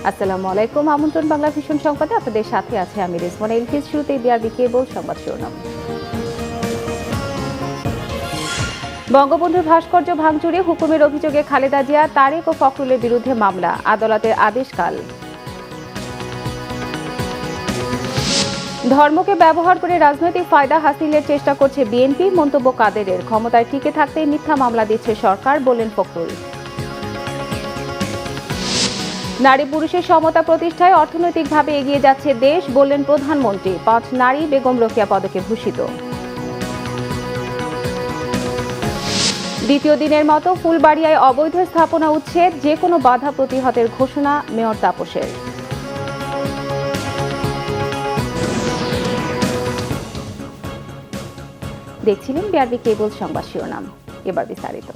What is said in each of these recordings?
আসসালামু আলাইকুম। আমন্ত্রণ বাংলা ভিশন সংবাদে আপনাদের সাথে আছে আমি রিজওয়ানা ইলকিস। শুরুতেই বিআরবি কেবল সংবাদ শিরোনাম। বঙ্গবন্ধুর ভাস্কর্য ভাঙচুরে হুকুমের অভিযোগে খালেদা জিয়া, তারেক ও ফখরুলের বিরুদ্ধে মামলা, আদালতের আদেশ কাল। ধর্মকে ব্যবহার করে রাজনৈতিক ফায়দা হাসিলের চেষ্টা করছে বিএনপি, মন্তব্য কাদেরের। ক্ষমতায় টিকে থাকতে মিথ্যা মামলা দিচ্ছে সরকার, বললেন ফখরুল। নারী পুরুষের সমতা প্রতিষ্ঠায় অর্থনৈতিকভাবে এগিয়ে যাচ্ছে দেশ, বললেন প্রধানমন্ত্রী। 5 নারী বেগম রোকেয়া পদকে ভূষিত। দ্বিতীয় দিনের মতো ফুলবাড়িয়ায় অবৈধ স্থাপনা উচ্ছেদ, যে কোনো বাধা প্রতিহতের ঘোষণা মেয়র তাপসের। দেখছিলেন বিআরবি কেবল সংবাদ শিরোনাম, এবার বিস্তারিত।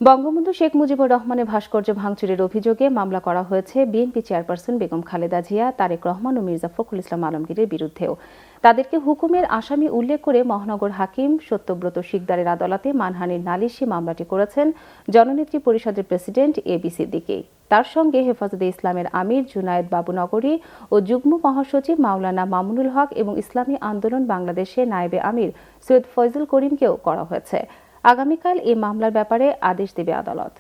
বঙ্গবন্ধু শেখ মুজিবুর রহমানের ভাস্কর্য ভাঙচুরের অভিযোগে মামলা করা হয়েছে বিএনপি চেয়ারপারসন বেগম খালেদা জিয়া, তারেক রহমান ও মির্জা ফখরুল ইসলাম আলমগীরের বিরুদ্ধেও। তাদেরকে হুকুমের আসামি উল্লেখ করে মহানগর হাকিম সত্যব্রত শিকদারের আদালতে মানহানির নালিশি মামলাটি করেছেন জননেত্রী পরিষদের প্রেসিডেন্ট এবি সিদ্দিকী। তার সঙ্গে হেফাজতে ইসলামের আমির জুনায়েদ বাবুনগরী ও যুগ্ম মহাসচিব মাওলানা মামুনুল হক এবং ইসলামী আন্দোলন বাংলাদেশের নায়েবে আমির সৈয়দ ফয়জুল করিমকেও করা হয়েছে। আগামীকাল এই মামলার ব্যাপারে আদেশ দেবে আদালত।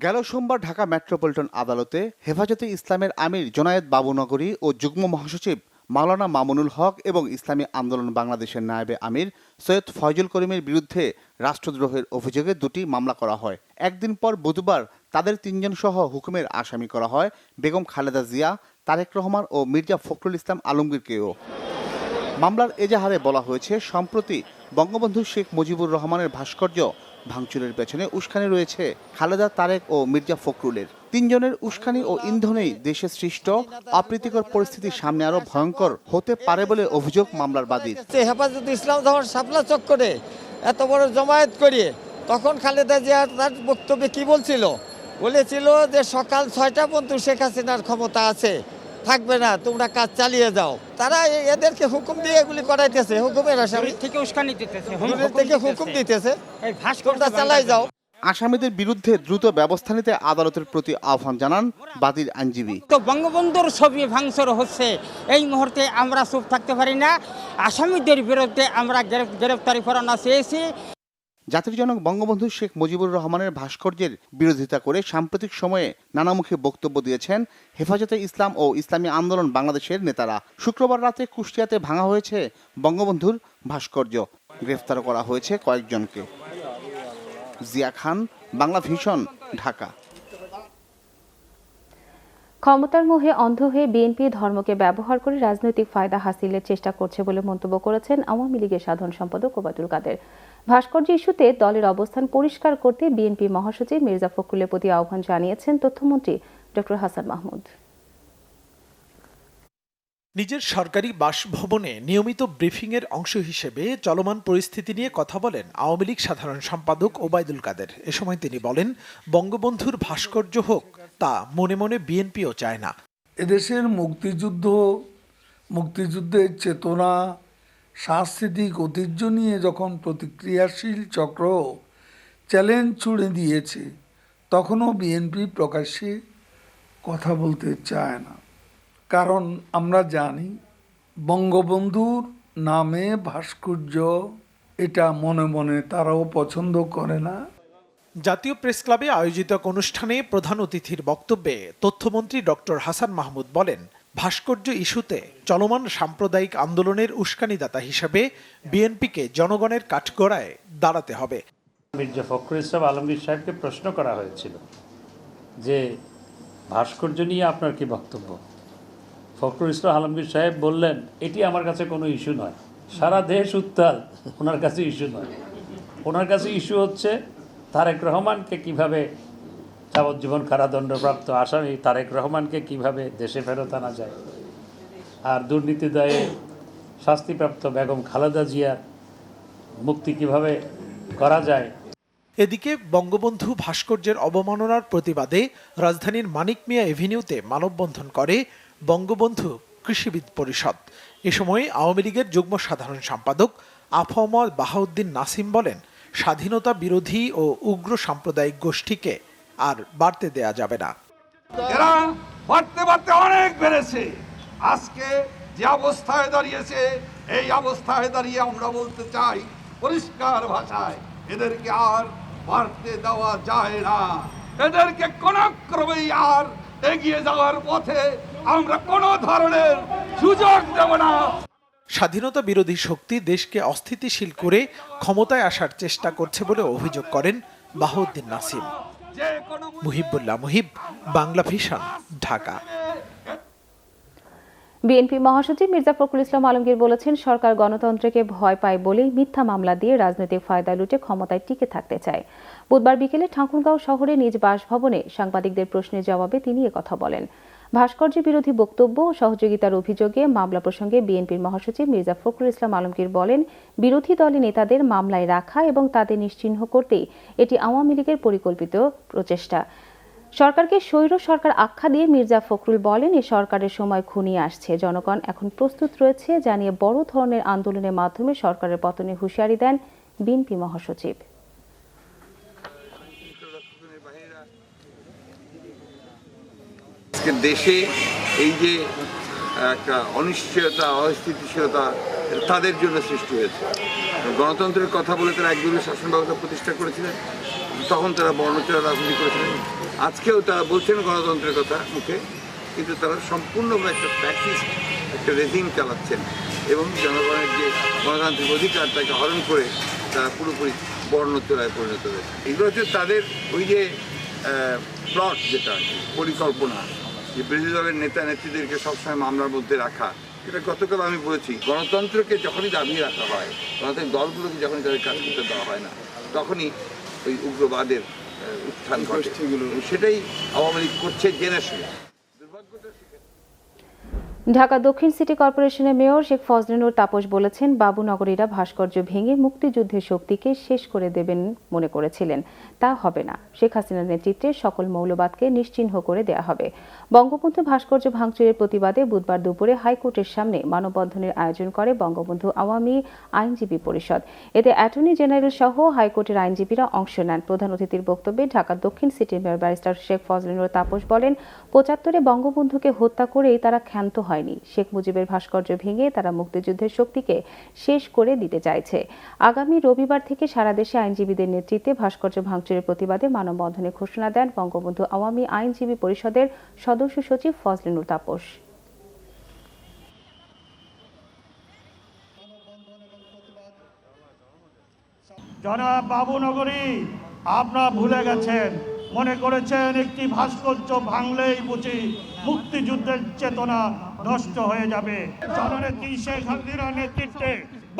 গেল সোমবার ঢাকা মেট্রোপলিটন আদালতে হেফাজতে ইসলামের আমির জুনায়েদ বাবুনগরী ও যুগ্ম মহাসচিব মাওলানা মামুনুল হক এবং ইসলামী আন্দোলন বাংলাদেশের নায়েবে আমির সৈয়দ ফয়জুল করিমের বিরুদ্ধে রাষ্ট্রদ্রোহের অভিযোগে 2টি মামলা করা হয়। একদিন পর বুধবার তাদের 3 জন সহ হুকুমের আসামি করা হয় বেগম খালেদা জিয়া, তারেক রহমান ও মির্জা ফখরুল ইসলাম আলমগীরকেও। মামলার এজাহারে বলা হয়েছে, সম্প্রতি বঙ্গবন্ধু শেখ মুজিবুর রহমানের ভাস্কর্য ভাঙচুরের পেছনে উস্কানি রয়েছে খালেদা, তারেক ও মির্জা ফখরুলের। 3 জনের উস্কানি ও ইন্ধনেই দেশে সৃষ্ট অপ্রীতিকর পরিস্থিতি সামনে আরো ভয়ঙ্কর হতে পারে বলে অভিযোগ মামলার বাদীর। হেফাজতে ইসলাম যখন শাপলা চক্করে এত বড় জমায়েত করিয়ে, তখন খালেদা জিয়া তার বক্তব্যে কি বলেছিল যে সকাল 6টা পর্যন্ত শেখ হাসিনার ক্ষমতা আছে, থাকবে না, তোমরা কাজ চালিয়ে যাও। তারা এদেরকে হুকুম দিয়ে এগুলি করাইতেছে, হুকুমের আসামি থেকে উস্কানি দিতেছে, হুকুম দিতেছে, এই ভাস্কর্য চালাই যাও। আসামিদের বিরুদ্ধে দ্রুত ব্যবস্থা নিতে আদালতের প্রতি আহ্বান জানান বাদীর আইনজীবী। তো বঙ্গবন্ধুর ছবি ভাঙচুর হচ্ছে, এই মুহূর্তে আমরা চুপ থাকতে পারি না। আসামিদের বিরুদ্ধে আমরা গ্রেফতারি পরোয়ানা চেয়েছি। জাতির জনক বঙ্গবন্ধু শেখ মুজিবুর রহমানের ভাস্কর্যের বিরোধিতা করে সাম্প্রতিক সময়ে নানামুখী বক্তব্য দিয়েছেন হেফাজতে ইসলাম ও ইসলামী আন্দোলন বাংলাদেশের নেতারা। শুক্রবার রাতে কুষ্টিয়াতে ভাঙা হয়েছে বঙ্গবন্ধুর ভাস্কর্য, গ্রেফতার করা হয়েছে কয়েকজনকে। জিয়া খান, বাংলা ভিশন, ঢাকা। ক্ষমতার মোহে অন্ধ হয়ে বিএনপি ধর্মকে ব্যবহার করে রাজনৈতিক ফায়দা হাসিলের চেষ্টা করছে বলে মন্তব্য করেছেন আওয়ামী লীগের সাধারণ সম্পাদক ওবায়দুল কাদের। ভাস্কর্য ইস্যুতে দলের অবস্থান পরিষ্কার করতে বিএনপি মহাসচিব মির্জা ফখরুলের প্রতি আহ্বান জানিয়েছেন তথ্যমন্ত্রী ডক্টর হাসান মাহমুদ। নিজের সরকারি বাসভবনে নিয়মিত ব্রিফিংয়ের অংশ হিসেবে চলমান পরিস্থিতি নিয়ে কথা বলেন আওয়ামী লীগ সাধারণ সম্পাদক ওবায়দুল কাদের। এ সময় তিনি বলেন, বঙ্গবন্ধুর ভাস্কর্য হোক, তা মনে মনে বিএনপিও চায় না। এদেশের মুক্তিযুদ্ধের চেতনা, সাংস্কৃতিক ঐতিহ্য নিয়ে যখন প্রতিক্রিয়াশীল চক্র চ্যালেঞ্জ ছুড়ে দিয়েছে, তখনও বিএনপি প্রকাশ্যে কথা বলতে চায় না। কারণ আমরা জানি বঙ্গবন্ধুর নামে ভাস্কর্য, এটা মনে মনে তারাও পছন্দ করে না। জাতীয় প্রেস ক্লাবে আয়োজিত এক অনুষ্ঠানে প্রধান অতিথির বক্তব্যে তথ্যমন্ত্রী ডক্টর হাসান মাহমুদ বলেন, ভাস্কর্য ইস্যুতে চলমান সাম্প্রদায়িক আন্দোলনের উস্কানিদাতা হিসেবে বিএনপিকে জনগণের কাঠগড়ায় দাঁড়াতে হবে। মির্জা ফখরুল ইসলাম আলমগীর সাহেবকে প্রশ্ন করা হয়েছিল যে ভাস্কর্য নিয়ে আপনার কি বক্তব্য। ফখরুল ইসলাম আলমগীর সাহেব বললেন, এটি আমার কাছে কোনো ইস্যু নয়, সারা দেশ উত্তাল, ওনার কাছে ইস্যু নয়। ওনার কাছে ইস্যু হচ্ছে তারেক রহমানকে কিভাবে, যাবজ্জীবন কারাদণ্ডপ্রাপ্ত আসামি তারেক রহমানকে কিভাবে দেশে ফেরত আনা যায়, আর দুর্নীতি দায়ে শাস্তিপ্রাপ্ত বেগম খালেদা জিয়ার মুক্তি কিভাবে করা যায়। এদিকে বঙ্গবন্ধু ভাস্কর্যের অবমাননার প্রতিবাদে রাজধানীর মানিক মিয়া এভিনিউতে মানববন্ধন করে বঙ্গবন্ধু কৃষিবিদ পরিষদ। এ সময় আওয়ামী লীগের যুগ্ম সাধারণ সম্পাদক আফম বাহাউদ্দিন নাসিম বলেন, স্বাধীনতা বিরোধী ও উগ্র সাম্প্রদায়িক গোষ্ঠীকে আর বাড়তে দেয়া যাবে না। এরা বাড়তে বাড়তে অনেক বেড়েছে। আজকে যে অবস্থায় দাঁড়িয়েছে, এই অবস্থায় দাঁড়িয়ে আমরা বলতে চাই পরিষ্কার ভাষায়, এদেরকে আর বাড়তে দেওয়া যায় না। এদেরকে কোনো ক্রমেই আর এগিয়ে যাওয়ার পথে আমরা কোনো ধরনের সুযোগ দেব না। স্বাধীনতা বিরোধী শক্তি দেশকে অস্থিতিশীল করে ক্ষমতায় আসার চেষ্টা করছে বলে অভিযোগ করেন বাহাউদ্দিন নাসিম। মুহিবুল্লাহ মুহিব, বাংলা ভিশন, ঢাকা। বিএনপি মহাসচিব মির্জা ফখরুল ইসলাম আলমগীর বলেছেন, সরকার গণতন্ত্রকে ভয় পায় বলেই মিথ্যা মামলা দিয়ে রাজনৈতিক ফায়দা লুটে ক্ষমতায় টিকে থাকতে চায়। বুধবার বিকেলে ঠাকুরগাঁও শহরে নিজ বাসভবনে সাংবাদিকদের প্রশ্নের জবাবে তিনি একথা বলেন। ভাস্কর্য বিরোধী বক্তব্য ও সহযোগিতার অভিযোগে মামলা প্রসঙ্গে বিএনপির মহাসচিব মির্জা ফখরুল ইসলাম আলমগীর বলেন, বিরোধী দলের নেতাদের মামলায় রাখা এবং তাদের নিশ্চিহ্ন করতেই এটি আওয়ামী লীগের পরিকল্পিত প্রচেষ্টা। সরকারকে স্বৈর সরকার আখ্যা দিয়ে মির্জা ফখরুল বলেন, এ সরকারের সময় ঘনিয়ে আসছে, জনগণ এখন প্রস্তুত রয়েছে জানিয়ে বড় ধরনের আন্দোলনের মাধ্যমে সরকারের পতনের হুঁশিয়ারি দেন বিএনপি মহাসচিব। দেশে এই যে একটা অনিশ্চয়তা, অস্থিতিশীলতা তাদের জন্য সৃষ্টি হয়েছে। গণতন্ত্রের কথা বলে তারা একদলীয় শাসন ব্যবস্থা প্রতিষ্ঠা করেছিলেন, তখন তারা বর্ণচেরা রাজনীতি করেছিলেন। আজকেও তারা বলছেন গণতন্ত্রের কথা মুখে, কিন্তু তারা সম্পূর্ণভাবে একটা ফ্যাসিস্ট একটা রেজিম চালাচ্ছেন এবং জনগণের যে গণতান্ত্রিক অধিকার তাকে হরণ করে তারা পুরোপুরি বর্ণচেরায় পরিণত হয়েছে। এগুলো হচ্ছে তাদের ওই যে প্লট, যেটা পরিকল্পনা, যে বিরোধী দলের নেতা নেত্রীদেরকে সবসময় মামলার মধ্যে রাখা। এটা গতকাল আমি বলেছি, গণতন্ত্রকে যখনই দাবিয়ে রাখা হয়, গণতান্ত্রিক দলগুলোকে যখনই তাদের কাজ করতে দেওয়া হয় না, তখনই ওই উগ্রবাদের উত্থান ঘটে। সেটাই আওয়ামী লীগ করছে জেনে শুনে। ঢাকা দক্ষিণ সিটি কর্পোরেশনের মেয়র শেখ ফজলুর তাপস বলেছেন, বাবুনগরীরা ভাস্কর্য ভেঙে মুক্তিযুদ্ধের শক্তিকে শেষ করে দেবেন মনে করেছিলেন, তা হবে না। শেখ হাসিনার নেতৃত্বে সকল মৌলবাদকে নিশ্চিহ্ন করে দেয়া হবে। বঙ্গবন্ধু ভাস্কর্য ভাঙচুরের প্রতিবাদে বুধবার দুপুরে হাইকোর্টের সামনে মানববন্ধনের আয়োজন করে বঙ্গবন্ধু আওয়ামী আইনজীবী পরিষদ। এতে অ্যাটর্নি জেনারেল সহ হাইকোর্টের আইনজীবীরা অংশ নেন। প্রধান অতিথির বক্তব্যে ঢাকা দক্ষিণ সিটির মেয়র ব্যারিস্টার শেখ ফজলুর তাপস বলেন, ৭৫-এ বঙ্গবন্ধুকে হত্যা করেই তারা ক্ষান্ত হয়নি। শেখ মুজিবের ভাস্কর্য ভেঙে তারা মুক্তিযুদ্ধের শক্তিকে শেষ করে দিতে চাইছে। আগামী রবিবার থেকে সারা দেশে আইনজীবীদের নেতৃত্বে ভাস্কর্য ভাঙচুরের প্রতিবাদে মানববন্ধনের ঘোষণা দেন বঙ্গবন্ধু আওয়ামী আইনজীবী পরিষদের সদস্য সচিব ফজলুর তাপস। জনাব বাবুনগরী, আপনারা ভুলে গেছেন, মনে করেছেন একটি ভাস্কর্য ভাঙলেই বুঝি মুক্তিযুদ্ধের চেতনা নষ্ট হয়ে যাবে। জননেত্রী শেখ হাসিনার নেতৃত্বে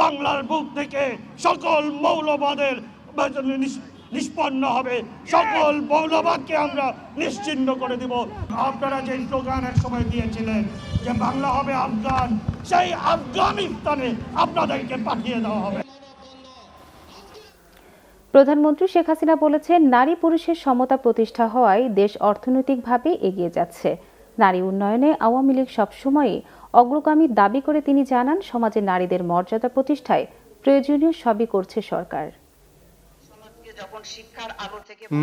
বাংলার বুক থেকে সকল মৌলবাদের নিষ্পন্ন হবে, সকল মৌলবাদকে আমরা নিশ্চিহ্ন করে দিব। আপনারা যে স্লোগান এক সময় দিয়েছিলেন যে বাংলা হবে আফগান, সেই আফগানিস্তানে আপনাদেরকে পাঠিয়ে দেওয়া হবে। প্রধানমন্ত্রী শেখ হাসিনা বলেছেন, নারী পুরুষের সমতা প্রতিষ্ঠা হওয়ায় দেশ অর্থনৈতিকভাবে এগিয়ে যাচ্ছে। নারী উন্নয়নে আওয়ামী লীগ সবসময়ই অগ্রগামী দাবি করে তিনি জানান, সমাজে নারীদের মর্যাদা প্রতিষ্ঠায় প্রয়োজনীয় সবই করছে সরকার।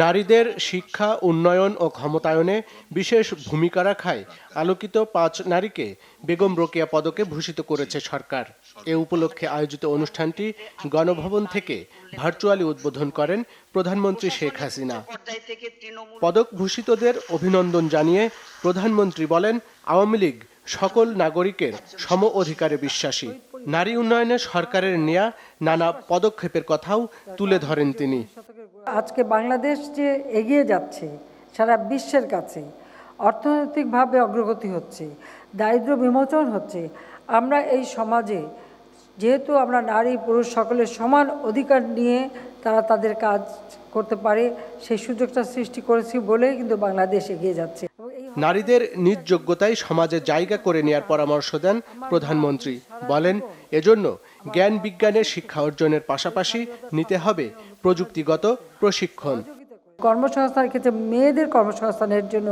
নারীদের শিক্ষা, উন্নয়ন ও ক্ষমতায়নে বিশেষ ভূমিকা রাখায় আলোকিত ৫ নারীকে বেগম রোকেয়া পদকে ভূষিত করেছে সরকার। এ উপলক্ষে আয়োজিত অনুষ্ঠানটি গণভবন থেকে ভার্চুয়ালি উদ্বোধন করেন প্রধানমন্ত্রী শেখ হাসিনা। পদক ভূষিতদের অভিনন্দন জানিয়ে প্রধানমন্ত্রী বলেন, আওয়ামী লীগ সকল নাগরিকের সম অধিকারে বিশ্বাসী। নারী উন্নয়নে সরকারের নেয়া নানা পদক্ষেপের কথাও তুলে ধরেন তিনি। আজকে বাংলাদেশ যে এগিয়ে যাচ্ছে সারা বিশ্বের কাছে, অর্থনৈতিকভাবে অগ্রগতি হচ্ছে, দারিদ্র্য বিমোচন হচ্ছে, আমরা এই সমাজে যেহেতু আমরা নারী পুরুষ সকলের সমান অধিকার নিয়ে তারা তাদের কাজ করতে পারে, সেই সুযোগটা সৃষ্টি করেছি বলেই কিন্তু বাংলাদেশ এগিয়ে যাচ্ছে। নারীদের নিজ যোগ্যতায় সমাজে জায়গা করে নেয়ার পরামর্শ দেন প্রধানমন্ত্রী। বলেন, এজন্য জ্ঞান বিজ্ঞানের শিক্ষা অর্জনের পাশাপাশি নিতে হবে প্রযুক্তিগত প্রশিক্ষণ। কর্মসংস্থানের ক্ষেত্রে মেয়েদের কর্মসংস্থানের জন্য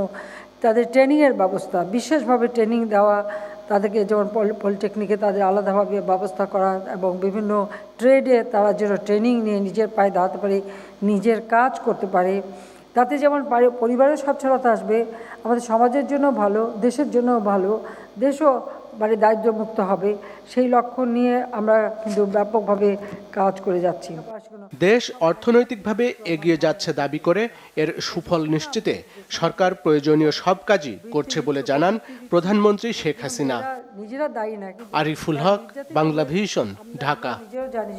তাদের ট্রেনিংয়ের ব্যবস্থা, বিশেষভাবে ট্রেনিং দেওয়া, তাদেরকে যেমন পলিটেকনিকে তাদের আলাদাভাবে ব্যবস্থা করা এবং বিভিন্ন ট্রেডে তারা যেন ট্রেনিং নিয়ে নিজের পায়ে দাঁড়াতে পারে, নিজের কাজ করতে পারে, তাতে যেমন পরিবারের সচ্ছলতা আসবে, আমাদের সমাজের জন্য ভালো, দেশের জন্য ভালো, দেশও দারিদ্র্যমুক্ত হবে। সেই লক্ষ্য নিয়ে আমরা কিন্তু ব্যাপকভাবে কাজ করে যাচ্ছি। দেশ অর্থনৈতিকভাবে এগিয়ে যাচ্ছে দাবি করে এর সুফল নিশ্চিতে সরকার প্রয়োজনীয় সব কাজই করছে বলে জানান প্রধানমন্ত্রী শেখ হাসিনা। নিজেরা দায়ী না, আরিফুল হক, বাংলা ভিশন, ঢাকা। নিজেও জানি।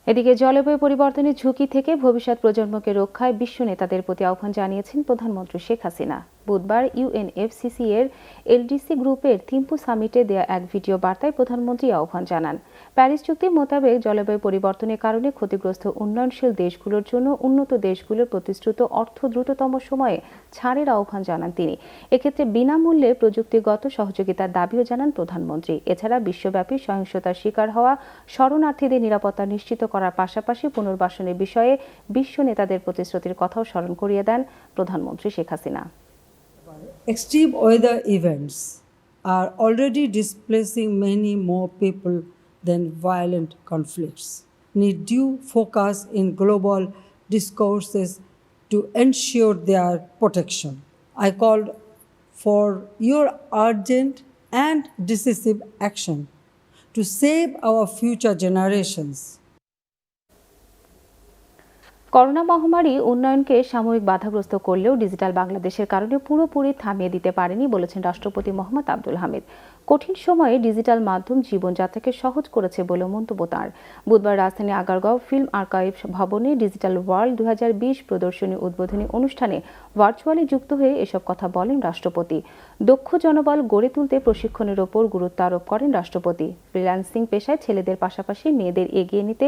এদিকে জলবায়ু পরিবর্তনের ঝুঁকি থেকে ভবিষ্যৎ প্রজন্মকে রক্ষায় বিশ্ব নেতাদের প্রতি আহ্বান জানিয়েছেন প্রধানমন্ত্রী শেখ হাসিনা। বুধবার ইউএনএফসিসি এর এলডিসি গ্রুপের থিম্পু সামিটে দেয়া এক ভিডিও বার্তায় প্রধানমন্ত্রী আহ্বান জানান। প্যারিস চুক্তি মোতাবেক জলবায়ু পরিবর্তনের কারণে ক্ষতিগ্রস্ত উন্নয়নশীল দেশগুলোর জন্য উন্নত দেশগুলোর প্রতিশ্রুত অর্থ দ্রুততম সময়ে ছাড়ের আহ্বান জানান তিনি। এক্ষেত্রে বিনামূল্যে প্রযুক্তিগত সহযোগিতার দাবিও জানান প্রধানমন্ত্রী। এছাড়া বিশ্বব্যাপী সহিংসতার শিকার হওয়া শরণার্থীদের নিরাপত্তা নিশ্চিত করার পাশাপাশি পুনর্বাসনের বিষয়ে বিশ্ব নেতাদের প্রতিশ্রুতির কথাও স্মরণ করিয়ে দেন প্রধানমন্ত্রী Sheikh Hasina. Extreme weather events are already displacing many more people than violent conflicts. Need due focus in global discourses to ensure their protection. I called for your urgent and decisive action to save our future generations. Corona মহামারী উন্নয়নকে সাময়িক বাধাগ্রস্ত করলেও digital বাংলাদেশের কারণে পুরোপুরি থামিয়ে দিতে পারেনি বলেছেন রাষ্ট্রপতি মোহাম্মদ আব্দুল হামিদ। কঠিন সময়ে ডিজিটাল মাধ্যম জীবনযাত্রাকে সহজ করেছে বলে মন্তব্য তাঁর। বুধবার রাজধানী আগারগাঁও ফিল্ম আর্কাইভ ভবনে ডিজিটাল ওয়ার্ল্ড 2020 প্রদর্শনী উদ্বোধনী অনুষ্ঠানে ভার্চুয়ালি যুক্ত হয়ে এসব কথা বলেন রাষ্ট্রপতি। দক্ষ জনবল গড়ে তুলতে প্রশিক্ষণের ওপর গুরুত্ব আরোপ করেন রাষ্ট্রপতি। ফ্রিল্যান্সিং পেশায় ছেলেদের পাশাপাশি মেয়েদের এগিয়ে নিতে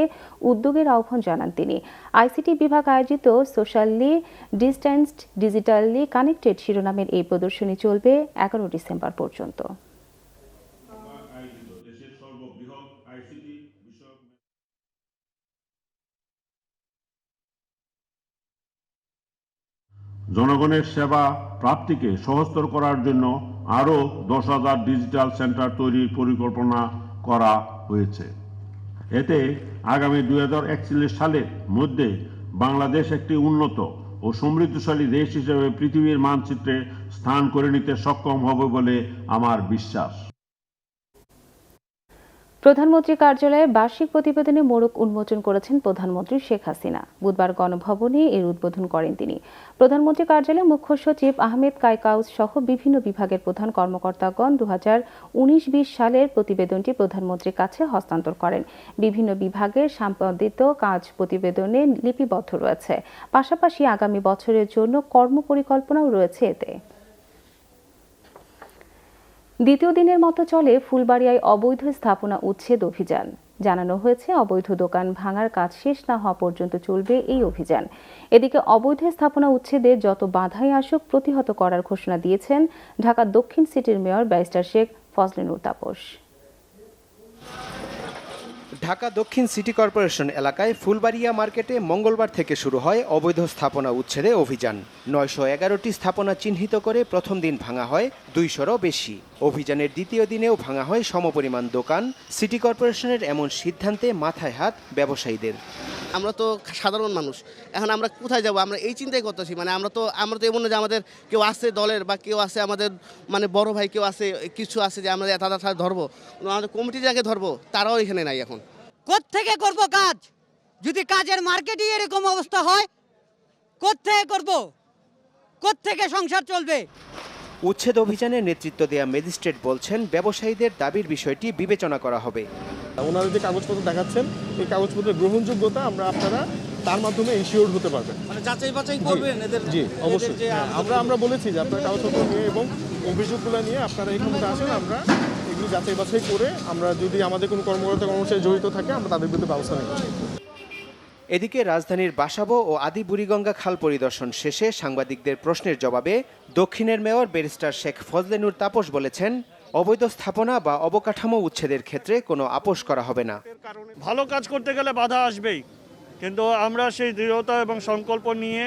উদ্যোগের আহ্বান জানান তিনি। আইসিটি বিভাগ আয়োজিত সোশ্যালি ডিস্ট্যান্সড ডিজিটালি কানেক্টেড শিরোনামের এই প্রদর্শনী চলবে 11 ডিসেম্বর পর্যন্ত। জনগণের সেবা প্রাপ্তিকে সহজতর করার জন্য আরও 10,000 ডিজিটাল সেন্টার তৈরির পরিকল্পনা করা হয়েছে। এতে আগামী 2041 সালের মধ্যে বাংলাদেশ একটি উন্নত ও সমৃদ্ধশালী দেশ হিসেবে পৃথিবীর মানচিত্রে স্থান করে নিতে সক্ষম হবে বলে আমার বিশ্বাস। প্রধানমন্ত্রী কার্যালয়ে বার্ষিক প্রতিবেদনে মোড়ক উন্মোচন করেছেন প্রধানমন্ত্রী শেখ হাসিনা। বুধবার গণভবনে এর উদ্বোধন করেন তিনি। প্রধানমন্ত্রী কার্যালয়ে মুখ্য সচিব আহমেদ কায়কাউস সহ বিভিন্ন বিভাগের প্রধান কর্মকর্তাগণ 2019-20 সালের প্রতিবেদনটি প্রধানমন্ত্রীর কাছে হস্তান্তর করেন। বিভিন্ন বিভাগের সম্পাদিত কাজ প্রতিবেদনে লিপিবদ্ধ রয়েছে। পাশাপাশি আগামী বছরের জন্য কর্মপরিকল্পনাও রয়েছে এতে। দ্বিতীয় দিনের মতো চলে ফুলবাড়িয়ায় অবৈধ স্থাপনা উচ্ছেদ অভিযান। জানানো হয়েছে অবৈধ দোকান ভাঙার কাজ শেষ না হওয়া পর্যন্ত চলবে এই অভিযান। এদিকে অবৈধ স্থাপনা উচ্ছেদে যত বাধাই আসুক প্রতিহত করার ঘোষণা দিয়েছেন ঢাকা দক্ষিণ সিটির মেয়র ব্যারিস্টার শেখ ফজলে নূর তাপস। ঢাকা দক্ষিণ সিটি কর্পোরেশন এলাকায় ফুলবাড়িয়া মার্কেটে মঙ্গলবার থেকে শুরু হয় অবৈধ স্থাপনা উচ্ছেদে অভিযান। 911টি স্থাপনা চিহ্নিত করে প্রথম দিন ভাঙা হয় 200-রও বেশি। অভিযানের দ্বিতীয় দিনেও ভাঙা হয় সমপরিমাণ দোকান। সিটি কর্পোরেশনের এমন সিদ্ধান্তে মাথায় হাত ব্যবসায়ীদের। আমরা তো সাধারণ মানুষ, এখন আমরা কোথায় যাব আমরা এই চিন্তাই করতেছি। মানে আমরা তো এমন না যে আমাদের কেউ আছে দলের বা কেউ আছে আমাদের বড় ভাই কেউ আছে কিছু আছে যে আমরা তাদের ধরবো, আমাদের কমিটি যাকে ধরবো তারাও এখানে নাই। এখন কোত্থেকে করব কাজ? যদি কাজের মার্কেটই এরকম অবস্থা হয় কোত্থেকে করব? কোত্থেকে সংসার চলবে? উচ্ছেদ অভিযানের নেতৃত্ব দেয়া ম্যাজিস্ট্রেট বলছেন ব্যবসায়ীদের দাবির বিষয়টি বিবেচনা করা হবে। ওনারা যে কাগজপত্র দেখাচ্ছেন এই কাগজপত্রের গ্রহণযোগ্যতা আপনারা তার মাধ্যমে ইনশিওর হতে পারবেন। যাচাই বাছাই করবেন এদের? জি অবশ্যই। আমরা বলেছি যে আপনারা কাগজপত্র নিয়ে এবং অভিযোগগুলো নিয়ে আপনারা এই ক্ষমতা আসেন, আমরা এগুলি যাচাই বাছাই করে আমরা যদি আমাদের কোনো কর্মকর্তা কর্মচারী জড়িত থাকে আমরা তাদের বিরুদ্ধে ব্যবস্থা নেব। এদিকে রাজধানীর বাসাবো ও আদি বুড়িগঙ্গা খাল পরিদর্শন শেষে সাংবাদিকদের প্রশ্নের জবাবে দক্ষিণের মেয়র ব্যারিস্টার শেখ ফজলে নূর তাপস বলেছেন, অবৈধ স্থাপনা বা অবকাঠামো উচ্ছেদের ক্ষেত্রে কোনো আপোষ করা হবে না। ভালো কাজ করতে গেলে বাধা আসবেই, কিন্তু আমরা সেই দৃঢ়তা এবং সংকল্প নিয়ে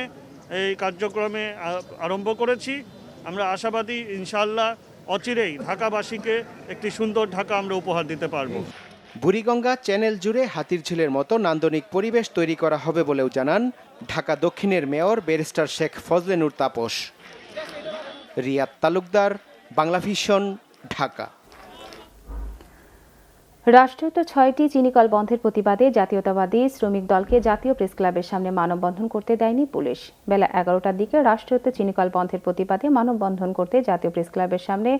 এই কার্যক্রমে আরম্ভ করেছি। আমরা আশাবাদী ইনশাআল্লাহ অচিরেই ঢাকাবাসীকে একটি সুন্দর ঢাকা আমরা উপহার দিতে পারবো। বুড়িগঙ্গা চ্যানেল জুড়ে হাতিরঝিলের মতো নান্দনিক পরিবেশ তৈরি করা হবে বলেও জানান ঢাকা দক্ষিণের mayor barrister Sheikh Fazle Noor Taposh. Riyad Talukdar, Bangla vision, Dhaka. রাষ্ট্রায়ত্ত 6টি চিনিকল বন্ধের প্রতিবাদে জাতীয়তাবাদী শ্রমিক দলকে জাতীয় প্রেস ক্লাবের সামনে মানববন্ধন করতে দেয়নি পুলিশ। বেলা 11টার দিকে রাষ্ট্রায়ত্ত চিনিকল বন্ধের প্রতিবাদে মানববন্ধন করতে জাতীয় প্রেস ক্লাবের সামনে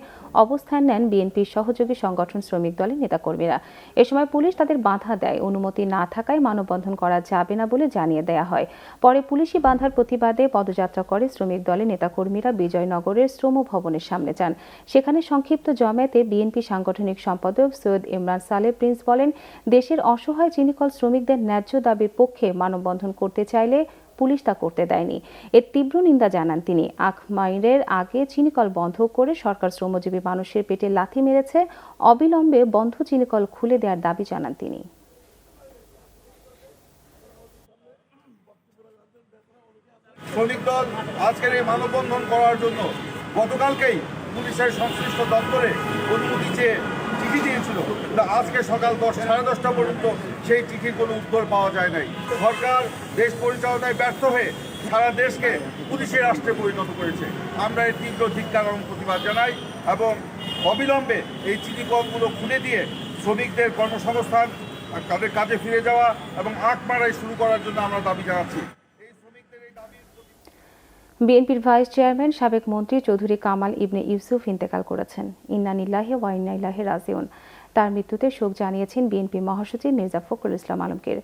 অবস্থান নেন বিএনপির সহযোগী সংগঠন শ্রমিক দলের নেতাকর্মীরা। এ সময় পুলিশ তাদের বাধা দেয়। অনুমতি না থাকায় মানববন্ধন করা যাবে না বলে জানিয়ে দেয়া হয়। পরে পুলিশি বাধার প্রতিবাদে পদযাত্রা করে শ্রমিক দলের নেতাকর্মীরা বিজয়নগরের শ্রম ভবনের সামনে যান। সেখানে সংক্ষিপ্ত জমায়েতে বিএনপি সাংগঠনিক সম্পাদক সৈয়দ ইমরান প্রিন্স বলেন, দেশের অসহায় চিনিকল শ্রমিকদের ন্যায্য দাবির পক্ষে মানববন্ধন করতে চাইলে পুলিশ তা করতে দেয়নি। এর তীব্র নিন্দা জানান তিনি। আখমাইরের আগে চিনিকল বন্ধ করে সরকার শ্রমজীবী মানুষের পেটে লাথি মেরেছে। অবিলম্বে বন্ধ চিনিকল খুলে দেওয়ার দাবি জানান তিনি। শ্রমিক দল আজকের এই মানববন্ধন করার জন্য গতকালকেই পুলিশের সংশ্লিষ্ট দপ্তরে অনুমতি চেয়ে চিঠি দিয়েছিল, কিন্তু আজকে সকাল 10-10:30 পর্যন্ত সেই চিঠির কোনো উত্তর পাওয়া যায় নাই। সরকার দেশ পরিচালনায় ব্যর্থ হয়ে সারা দেশকে পুলিশের রাষ্ট্রে পরিণত করেছে। আমরা এর তীব্র ধিক্কার এবং প্রতিবাদ জানাই এবং অবিলম্বে এই চিঠিকলগুলো খুলে দিয়ে শ্রমিকদের কর্মসংস্থান, তাদের কাজে ফিরে যাওয়া এবং আখ মারাই শুরু করার জন্য আমরা দাবি জানাচ্ছি। বিএনপির ভাইস চেয়ারম্যান সাবেক মন্ত্রী চৌধুরী কামাল ইবনে ইউসুফ ইন্তেকাল করেছেন। ইন্না লিল্লাহি ওয়া ইন্না ইলাইহি রাজিউন। তার মৃত্যুতে শোক জানিয়েছেন বিএনপি মহাসচিব মির্জা ফখরুল ইসলাম আলমগীর।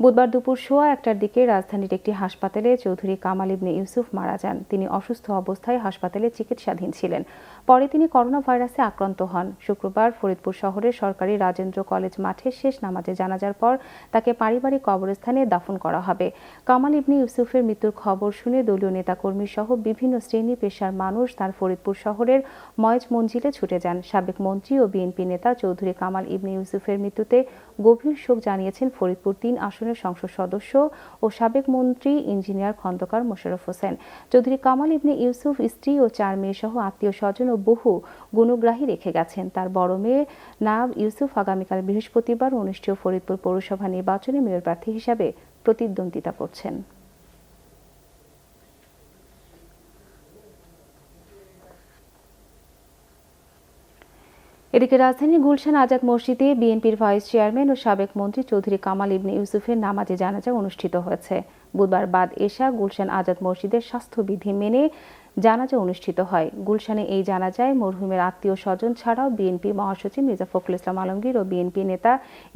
বুধবার দুপুর 1:15টার দিকে রাজধানীর একটি হাসপাতালে চৌধুরী কামাল ইবনে ইউসুফ মারা যান। তিনি অসুস্থ অবস্থায় হাসপাতালে চিকিৎসাধীন ছিলেন। পরে তিনি করোনা ভাইরাসে আক্রান্ত হন। শুক্রবার ফরিদপুর শহরের সরকারি রাজেন্দ্র কলেজ মাঠে শেষ নামাজে জানাজার পর তাকে পারিবারিক কবরস্থানে দাফন করা হবে। কামাল ইবনে ইউসুফের মৃত্যুর খবর শুনে দলীয় নেতাকর্মী সহ বিভিন্ন শ্রেণী পেশার মানুষ তার ফরিদপুর শহরের ময়েজ মঞ্জিলে ছুটে যান। সাবেক মন্ত্রী ও বিএনপি নেতা চৌধুরী কামাল ইবনে ইউসুফের মৃত্যুতে গভীর শোক জানিয়েছেন ফরিদপুর 3 আসনের সংসদ সদস্য ও সাবেক মন্ত্রী ইঞ্জিনিয়ার খন্দকার মোশাররফ হোসেন। চৌধুরী কামাল ইবনে ইউসুফ স্ত্রী ও 4 মেয়ে সহ আত্মীয় স্বজন ও বহু গুণগ্রাহী রেখে গেছেন। তার বড় মেয়ে নাব ইউসুফ আগামীকাল বৃহস্পতিবার অনুষ্ঠেয় ফরিদপুর পৌরসভা নির্বাচনে মেয়র প্রার্থী হিসাবে প্রতিদ্বন্দ্বিতা করছেন। এদিকে রাজধানীর গুলশান আজাদ মসজিদে বিএনপির ভাইস চেয়ারম্যান ও সাবেক মন্ত্রী চৌধুরী কামাল ইবনে ইউসুফের নামাজে জানাজা অনুষ্ঠিত হয়েছে। বুধবার বাদ এশা গুলশান আজাদ মসজিদের স্বাস্থ্যবিধি মেনে জানাজা অনুষ্ঠিত হয়। গুলশানে এই জানাজায় মরহুমের আত্মীয় স্বজন ছাড়াও বিএনপি মহাসচিব মির্জা ফখরুল ইসলাম আলমগীর ও বিএনপি নেতা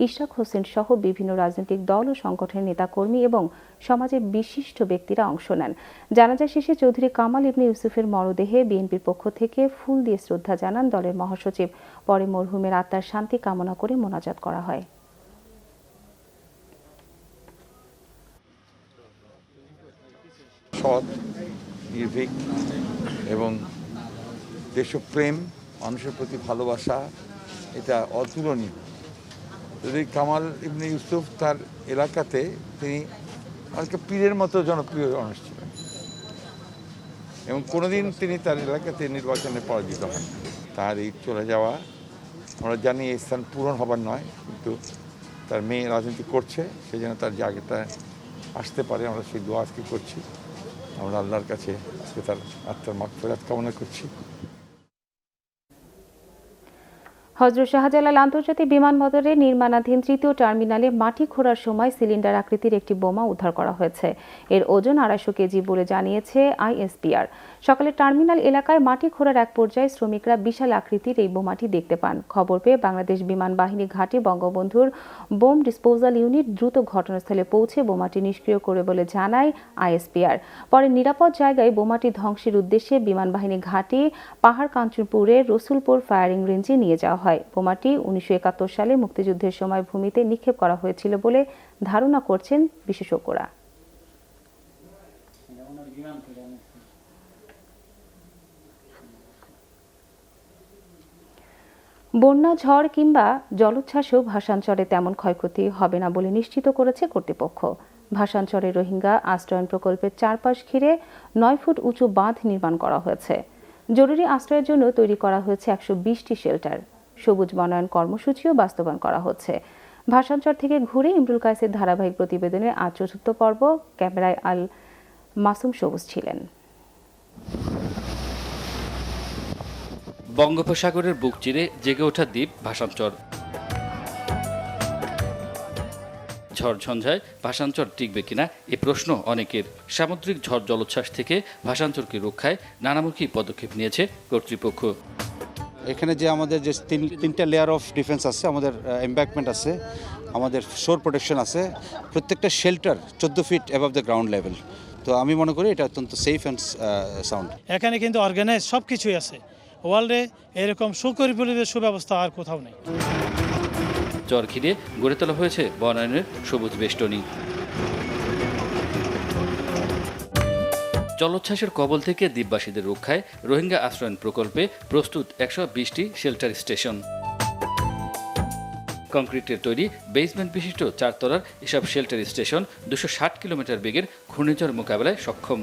ইশরাক হোসেন সহ বিভিন্ন রাজনৈতিক দল ও সংগঠনের নেতাকর্মী এবং সমাজের বিশিষ্ট ব্যক্তিরা অংশ নেন। জানাজা শেষে চৌধুরী কামাল ইবনে ইউসুফের মরদেহে বিএনপির পক্ষ থেকে ফুল দিয়ে শ্রদ্ধা জানান দলের মহাসচিব। পরে মরহুমের আত্মার শান্তি কামনা করে মোনাজাত করা হয়। সৎ, নির্ভীক এবং দেশপ্রেম, মানুষের প্রতি ভালোবাসা, এটা অতুলনীয়। যদি কামাল ইবনে ইউসুফ তার এলাকাতে তিনি আজকে পীরের মতো জনপ্রিয় মানুষ ছিলেন এবং কোনোদিন তিনি তার এলাকাতে নির্বাচনে পরাজিত হন। তার এই চলে যাওয়া, আমরা জানি এই স্থান পূরণ হবার নয়, কিন্তু তার মেয়ে রাজনীতি করছে, সেই জন্য তার জায়গাটা আসতে পারে। আমরা সেই দোয়া আজকে করছি। আমরা আল্লাহর কাছে আজকে তার আত্মার মাগফিরাত কামনা করছি। হযরত শাহজালাল আন্তর্জাতিক বিমানবন্দরে নির্মাণাধীন 3য় টার্মিনালে মাটি খোঁড়ার সময় সিলিন্ডার আকৃতির একটি বোমা উদ্ধার করা হয়েছে। এর ওজন 250 কেজি বলে জানিয়েছে আইএসপিআর। সকালে টার্মিনাল এলাকায় মাটি খোঁড়ার এক পর্যায়ে শ্রমিকরা বিশাল আকৃতির এই বোমাটি দেখতে পান। খবর পেয়ে বাংলাদেশ বিমান বাহিনী ঘাঁটি বঙ্গবন্ধুর বোম ডিসপোজাল ইউনিট দ্রুত ঘটনাস্থলে পৌঁছে বোমাটি নিষ্ক্রিয় করে বলে জানায় আইএসপিআর। পরে নিরাপদ জায়গায় বোমাটি ধ্বংসের উদ্দেশ্যে বিমান বাহিনী ঘাঁটি পাহাড় কাঞ্চনপুরের রসুলপুর ফায়ারিং রেঞ্জে নিয়ে যাওয়া হয়। বোমাটি 1971 সালে মুক্তিযুদ্ধের সময় ভূমিতে নিক্ষেপ করা হয়েছিল বলে ধারণা করছেন বিশেষজ্ঞরা। বন্যা, ঝড় কিংবা জলোচ্ছ্বাসেও ভাসানচরে তেমন ক্ষয়ক্ষতি হবে না বলে নিশ্চিত করেছে কর্তৃপক্ষ। ভাসানচরে রোহিঙ্গা আশ্রয়ণ প্রকল্পের চারপাশ ঘিরে 9 ফুট উঁচু বাঁধ নির্মাণ করা হয়েছে। জরুরি আশ্রয়ের জন্য তৈরি করা হয়েছে 120টি শেল্টার। সবুজ বনায়ন কর্মসূচিও বাস্তবায়ন করা হচ্ছে। ভাষাঞ্চর থেকে ঘুরে ইমরুল কায়েসের ধারাবাহিক প্রতিবেদনের আজ ৪র্থ পর্ব। ক্যামেরায় আল মাসুম সবুজ ছিলেন। বঙ্গোপসাগরের বুক চিরে জেগে ওঠা দ্বীপ ভাষাঞ্চর। ঝড়ঝঞ্ঝায় ভাষাঞ্চর টিকবে কিনা এ প্রশ্ন অনেকের। সামুদ্রিক ঝড় জলোচ্ছ্বাস থেকে ভাষাঞ্চরকে রক্ষায় নানামুখী পদক্ষেপ নিয়েছে কর্তৃপক্ষ। এখানে যে আমাদের যে তিনটা লেয়ার অফ ডিফেন্স আছে, আমাদের এমব্যাঙ্কমেন্ট আছে, আমাদের শোর প্রোটেকশন আছে, প্রত্যেকটা shelter 14 feet above the ground level. তো আমি মনে করি এটা অত্যন্ত সেফ অ্যান্ড সাউন্ড। এখানে কিন্তু অর্গানাইজ সব কিছুই আছে। ওয়ার্ল্ডে এরকম সুপরিবেশ সুব্যবস্থা আর কোথাও নেই। জ্বর ঘিরে গড়ে তোলা হয়েছে বনায়নের সবুজ বেষ্টনী। জলোচ্ছ্বাসের কবল থেকে দ্বীপবাসীদের রক্ষায় রোহিঙ্গা আশ্রয়ণ প্রকল্পে প্রস্তুত 120টি শেল্টার স্টেশন। কংক্রিটের তৈরি বেসমেন্ট বিশিষ্ট 4 তলার এসব শেল্টার স্টেশন 260 কিলোমিটার বেগের ঘূর্ণিঝড় মোকাবেলায় সক্ষম।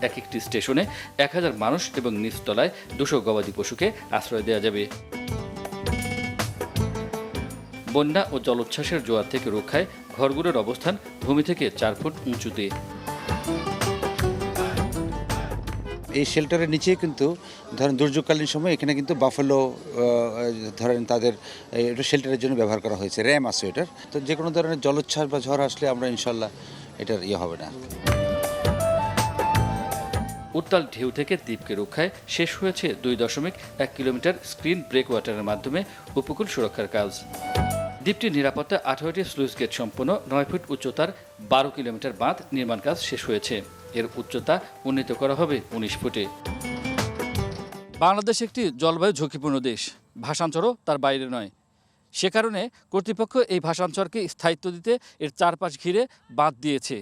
এক একটি স্টেশনে 1000 মানুষ এবং নিচতলায় 200 গবাদি পশুকে আশ্রয় দেওয়া যাবে। বন্যা ও জলোচ্ছ্বাসের জোয়ার থেকে রক্ষায় ঘরগুলোর অবস্থান ভূমি থেকে 4 ফুট উঁচুতে। এই শেল্টারের নিচে কিন্তু ধরেন দুর্যোগকালীন সময় এখানে কিন্তু বাফেলো ধরেন তাদের এটা শেল্টারের জন্য ব্যবহার করা হয়েছে। র্যাম আছে এটার। তো যে কোনো ধরনের জলোচ্ছ্বাস বা ঝড় আসলে আমরা ইনশাল্লাহ এটার হবে না। উত্তাল ঢেউ থেকে দ্বীপকে রক্ষায় শেষ হয়েছে 2.1 কিলোমিটার স্ক্রিন ব্রেক ওয়াটারের মাধ্যমে উপকূল সুরক্ষার কাজ। দ্বীপটির নিরাপত্তা 18টি স্লুইস গেট সম্পন্ন 9 ফুট উচ্চতার 12 কিলোমিটার বাঁধ নির্মাণ কাজ শেষ হয়েছে। এর উচ্চতা উন্নীত করা হবে 19 ফুটে। বাংলাদেশ একটি জলবায়ু ঝুঁকিপূর্ণ দেশ, ভাষাঞ্চরও তার বাইরে নয়। সে কারণে কর্তৃপক্ষ এই ভাষাঞ্চরকে স্থায়িত্ব দিতে এর চারপাশ ঘিরে বাঁধ দিয়েছে।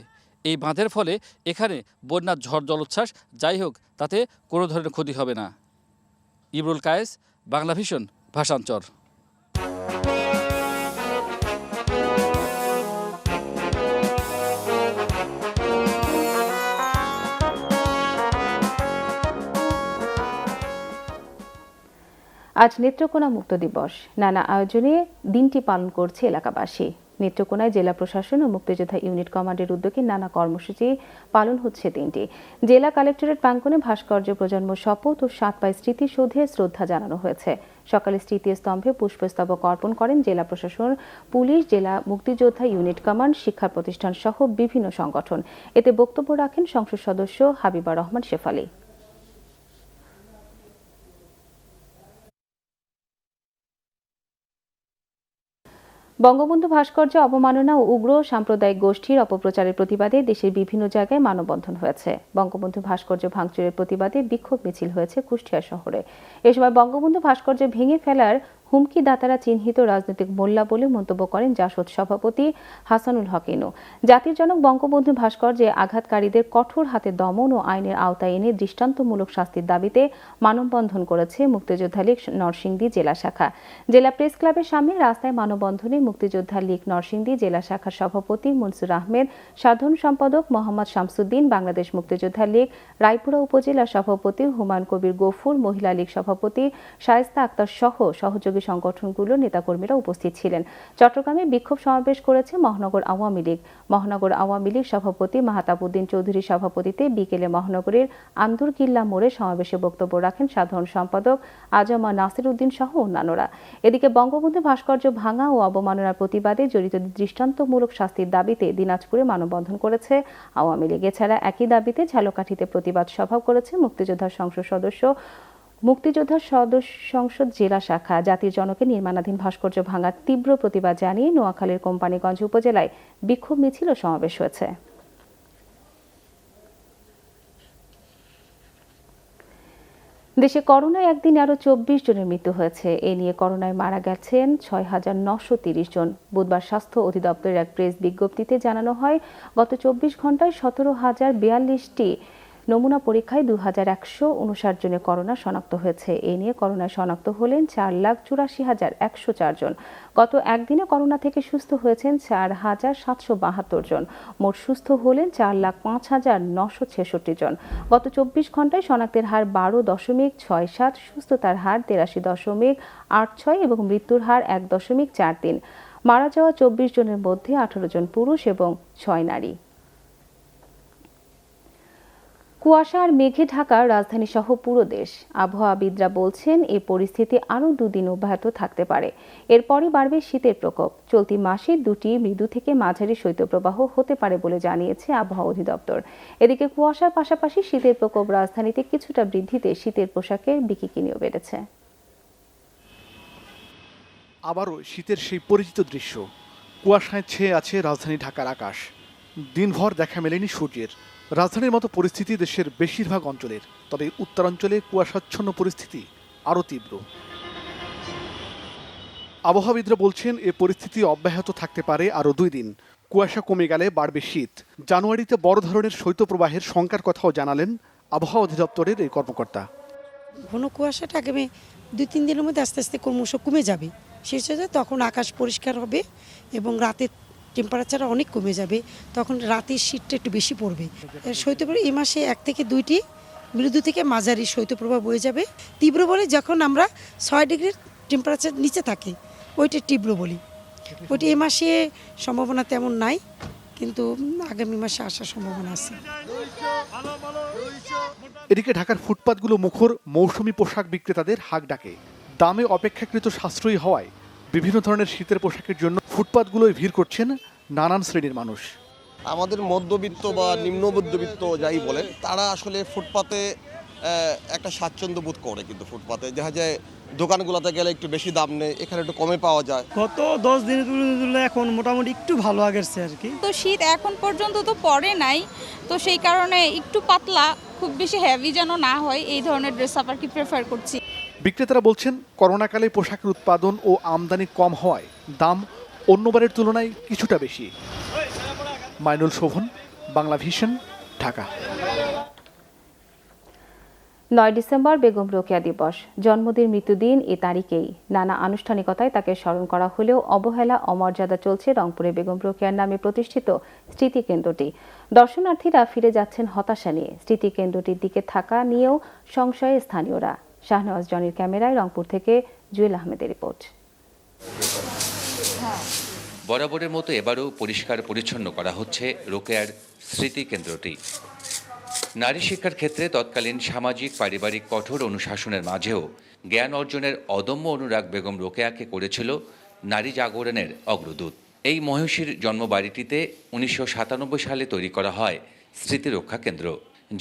এই বাঁধের ফলে এখানে বন্যার ঝড় জলোচ্ছ্বাস যাই হোক তাতে কোনো ধরনের ক্ষতি হবে না। ইমরুল কায়েস, বাংলা ভিশন, ভাষাঞ্চর। আজ নেত্রকোনা মুক্ত দিবস। নানা আয়োজনে দিনটি পালন করছে এলাকাবাসী। নেত্রকোনায় জেলা প্রশাসন ও মুক্তিযোদ্ধা ইউনিট কমান্ডের উদ্যোগে নানা কর্মসূচি পালন হচ্ছে দিনটি। জেলা কালেক্টরেট প্রাঙ্গণে ভাস্কর্য প্রজন্ম শপথ ও 7 পাই স্মৃতিসৌধে শ্রদ্ধা জানানো হয়েছে। সকালে স্মৃতিস্তম্ভে পুষ্পস্তবক অর্পণ করেন জেলা প্রশাসন, পুলিশ, জেলা মুক্তিযোদ্ধা ইউনিট কমান্ড, শিক্ষা প্রতিষ্ঠান সহ বিভিন্ন সংগঠন। এতে বক্তব্য রাখেন সংসদ সদস্য হাবিবা রহমান শেফালি। বঙ্গবন্ধু ভাস্কর্য অবমাননা ও উগ্র সাম্প্রদায়িক গোষ্ঠীর অপপ্রচারের প্রতিবাদে দেশের বিভিন্ন জায়গায় মানববন্ধন হয়েছে। বঙ্গবন্ধু ভাস্কর্য ভাঙচুরের প্রতিবাদে বিক্ষোভ মিছিল হয়েছে কুষ্টিয়া শহরে। এ সময় বঙ্গবন্ধু ভাস্কর্য ভেঙে ফেলার হুমকিদাতারা চিহ্নিত রাজনৈতিক মোল্লা বলে মন্তব্য করেন জাসদ সভাপতি হাসানুল হক ইনু। জাতির জনক বঙ্গবন্ধু ভাস্কর্যে আঘাতকারীদের কঠোর হাতে দমন ও আইনের আওতায় এনে দৃষ্টান্তমূলক শাস্তির দাবিতে মানববন্ধন করেছে মুক্তিযোদ্ধা লীগ নরসিংদী জেলা শাখা। জেলা প্রেস ক্লাবের সামনে রাস্তায় মানববন্ধনে মুক্তিযোদ্ধা লীগ নরসিংদী জেলা শাখার সভাপতি মনসুর আহমেদ, সাধারণ সম্পাদক মোহাম্মদ শামসুদ্দিন, বাংলাদেশ মুক্তিযোদ্ধা লীগ রায়পুরা উপজেলা সভাপতি হুমায়ুন কবির গফুর, মহিলা লীগ সভাপতি শায়েস্তা আক্তার সহ সহযোগী সংগঠনগুলোর নেতাকর্মীরা উপস্থিত ছিলেন। চট্টগ্রামে বিক্ষোভ সমাবেশ করেছে মহানগর আওয়ামী লীগ। মহানগর আওয়ামী লীগ সভাপতি মাহতাবউদ্দিন চৌধুরীর সভাপতিত্বে বিকেলে মহানগরীর আন্দুরকিল্লা মোড়ে সমাবেশে বক্তব্য রাখেন সাধারণ সম্পাদক আজমা নাসির উদ্দিন সহ অন্যান্যরা। এদিকে বঙ্গবন্ধু ভাস্কর্য ভাঙা ও অবমাননার প্রতিবাদে জড়িত দৃষ্টান্তমূলক শাস্তির দাবিতে দিনাজপুরে মানববন্ধন করেছে আওয়ামী লীগ। এছাড়া একই দাবিতে ঝালকাঠিতে প্রতিবাদ সভা করেছে মুক্তিযোদ্ধা সংসদ জেলা শাখা। জাতির জনকের নির্মাণাধীন ভাস্কর্য ভাঙার তীব্র প্রতিবাদ জানিয়ে নোয়াখালীর কোম্পানীগঞ্জ উপজেলায় বিক্ষোভ মিছিল ও সমাবেশ হয়েছে। দেশে করোনায় একদিন আরও 24 জনের মৃত্যু হয়েছে। এ নিয়ে করোনায় মারা গেছেন 6,930 জন। বুধবার স্বাস্থ্য অধিদপ্তরের এক প্রেস বিজ্ঞপ্তিতে জানানো হয়, গত 24 ঘন্টায় 17,042টি নমুনা পরীক্ষায় 2159 জনের করোনা শনাক্ত হয়েছে। এ নিয়ে করোনায় শনাক্ত হলেন 4,84,104 জন। গত একদিনে করোনা থেকে সুস্থ হয়েছেন 4,772 জন। মোট সুস্থ হলেন 4,05,966 জন। গত 24 ঘন্টায় শনাক্তের হার 12.67, সুস্থতার হার 83.86 এবং মৃত্যুর হার 1.43। মারা যাওয়া 24 জনের মধ্যে 18 জন পুরুষ এবং 6 নারী। কুয়াশা আর মেঘে ঢাকা রাজধানী সহ পুরো দেশ। আবহাওয়াবিদরা বলছেন এই পরিস্থিতি আরও 2 দিন অব্যাহত থাকতে পারে। এরপরই বাড়বে শীতের প্রকোপ। চলতি মাসে 2টি মৃদু থেকে মাঝারি শৈত্যপ্রবাহ হতে পারে বলে জানিয়েছে আবহাওয়া অধিদপ্তর। এদিকে কুয়াশার পাশাপাশি শীতের প্রকোপ রাজধানীতে কিছুটা বৃদ্ধিতে শীতের পোশাকের বিকিকিনিও বেড়েছে। আবারও শীতের সেই পরিচিত দৃশ্য। কুয়াশায় ছেয়ে আছে রাজধানী ঢাকার আকাশ। দিনভর দেখা মেলেনি সূর্যের। রাজধানীর মতো পরিস্থিতি দেশের বেশিরভাগ অঞ্চলের, তবে উত্তরাঞ্চলে কুয়াশাচ্ছন্ন পরিস্থিতি আরও তীব্র। আবহাওয়াবিদরা বলছেন এ পরিস্থিতি অব্যাহত থাকতে পারে আরও 2 দিন। কুয়াশা কমে গেলে বাড়বে শীত। জানুয়ারিতে বড় ধরনের শৈত্যপ্রবাহের শঙ্কার কথাও জানালেন আবহাওয়া অধিদপ্তরের এই কর্মকর্তা। ঘন কুয়াশাটা আগামী 2-3 দিনের মধ্যে আস্তে আস্তে ক্রমশ কমে যাবে। শেষ হয়ে যায় তখন আকাশ পরিষ্কার হবে এবং রাতের টেম্পারেচার অনেক কমে যাবে। তখন রাতের শীতটা একটু বেশি পড়বে। শৈত্যপ্রবাহ এই মাসে 1 থেকে 2টি মৃদু থেকে মাঝারি শৈত্যপ্রবাহ বয়ে যাবে। তীব্র বলে যখন আমরা 6 ডিগ্রির টেম্পারেচার নিচে থাকি ওইটা তীব্র বলি। ওইটি এই মাসে সম্ভাবনা তেমন নাই, কিন্তু আগামী মাসে আসার সম্ভাবনা আছে। এদিকে ঢাকার ফুটপাতগুলো মুখর মৌসুমী পোশাক বিক্রেতাদের হাঁক ডাকে। দামে অপেক্ষাকৃত সাশ্রয়ী হওয়ায় বিভিন্ন ধরনের শীতের পোশাকের জন্য ফুটপাতগুলোয় ভিড় করছেন নানান শ্রেণীর মানুষ। আমাদের মধ্যবিত্ত বা নিম্ন মধ্যবিত্ত যাই বলেন, তারা আসলে ফুটপাতে একটা স্বাচ্ছন্দ্য বোধ করে। কিন্তু ফুটপাতে দেখা যায় দোকানগুলোতে গেলে একটু বেশি দাম নেই, এখানে একটু কমে পাওয়া যায়। গত 10 দিনের তুলনায় এখন মোটামুটি একটু ভালো আগেছে আর কি। তো শীত এখন পর্যন্ত তো পড়ে নাই, তো সেই কারণে একটু পাতলা, খুব বেশি হেভি যেন না হয় এই ধরনের ড্রেস আপ আর কি প্রেফার করছি। বিক্রেতারা বলছেন করোনাকালে পোশাকের উৎপাদন ও আমদানি কম হওয়ায় দাম অন্যবারের তুলনায় কিছুটা বেশি। মাইনুল শোভন, বাংলা ভিশন, ঢাকা। 9 ডিসেম্বর বেগম রোকেয়া দিবস। জন্মদিন মৃত্যুদিন এ তারিখেই। নানা আনুষ্ঠানিকতায় তাকে স্মরণ করা হলেও অবহেলা অমর্যাদা চলছে রংপুরে বেগম রোকেয়ার নামে প্রতিষ্ঠিত স্মৃতিকেন্দ্রটি। দর্শনার্থীরা ফিরে যাচ্ছেন হতাশা নিয়ে। স্মৃতিকেন্দ্রটির দিকে থাকা নিয়েও সংশয়ে স্থানীয়রা। শাহনওয়াজ জনির ক্যামেরায় রংপুর থেকে জুয়েল আহমেদের রিপোর্ট। বরাবরের মতো এবারও পরিষ্কার পরিচ্ছন্ন করা হচ্ছে রোকেয়ার স্মৃতিকেন্দ্রটি। নারী শিক্ষার ক্ষেত্রে তৎকালীন সামাজিক পারিবারিক কঠোর অনুশাসনের মাঝেও জ্ঞান অর্জনের অদম্য অনুরাগ বেগম রোকেয়াকে করেছিল নারী জাগরণের অগ্রদূত। এই মহিষীর জন্মবাড়িটিতে 1997 সালে তৈরি করা হয় স্মৃতিরক্ষা কেন্দ্র,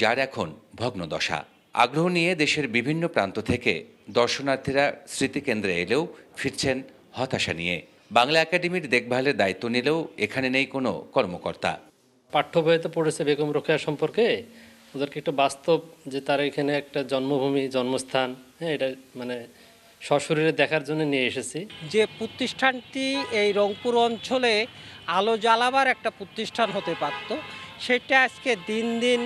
যার এখন ভগ্নদশা। আগ্রহ নিয়ে দেশের বিভিন্ন প্রান্ত থেকে দর্শনার্থীরা স্মৃতিকেন্দ্রে এলেও ফিরছেন হতাশা নিয়ে। বাংলা একাডেমির দেখভালের দায়িত্ব নিলেও এখানে নেই কোনো কর্মকর্তা। পাঠ্য বইতে পড়েছে বেগম রোকেয়া সম্পর্কে, ওদেরকে একটু বাস্তব যে তার এখানে একটা জন্মভূমি, জন্মস্থান, হ্যাঁ, এটা মানে সশরীরে দেখার জন্য নিয়ে এসেছি। যে প্রতিষ্ঠানটি এই রংপুর অঞ্চলে আলো জ্বালাবার একটা প্রতিষ্ঠান হতে পারত, সেটা আজকে দিন দিন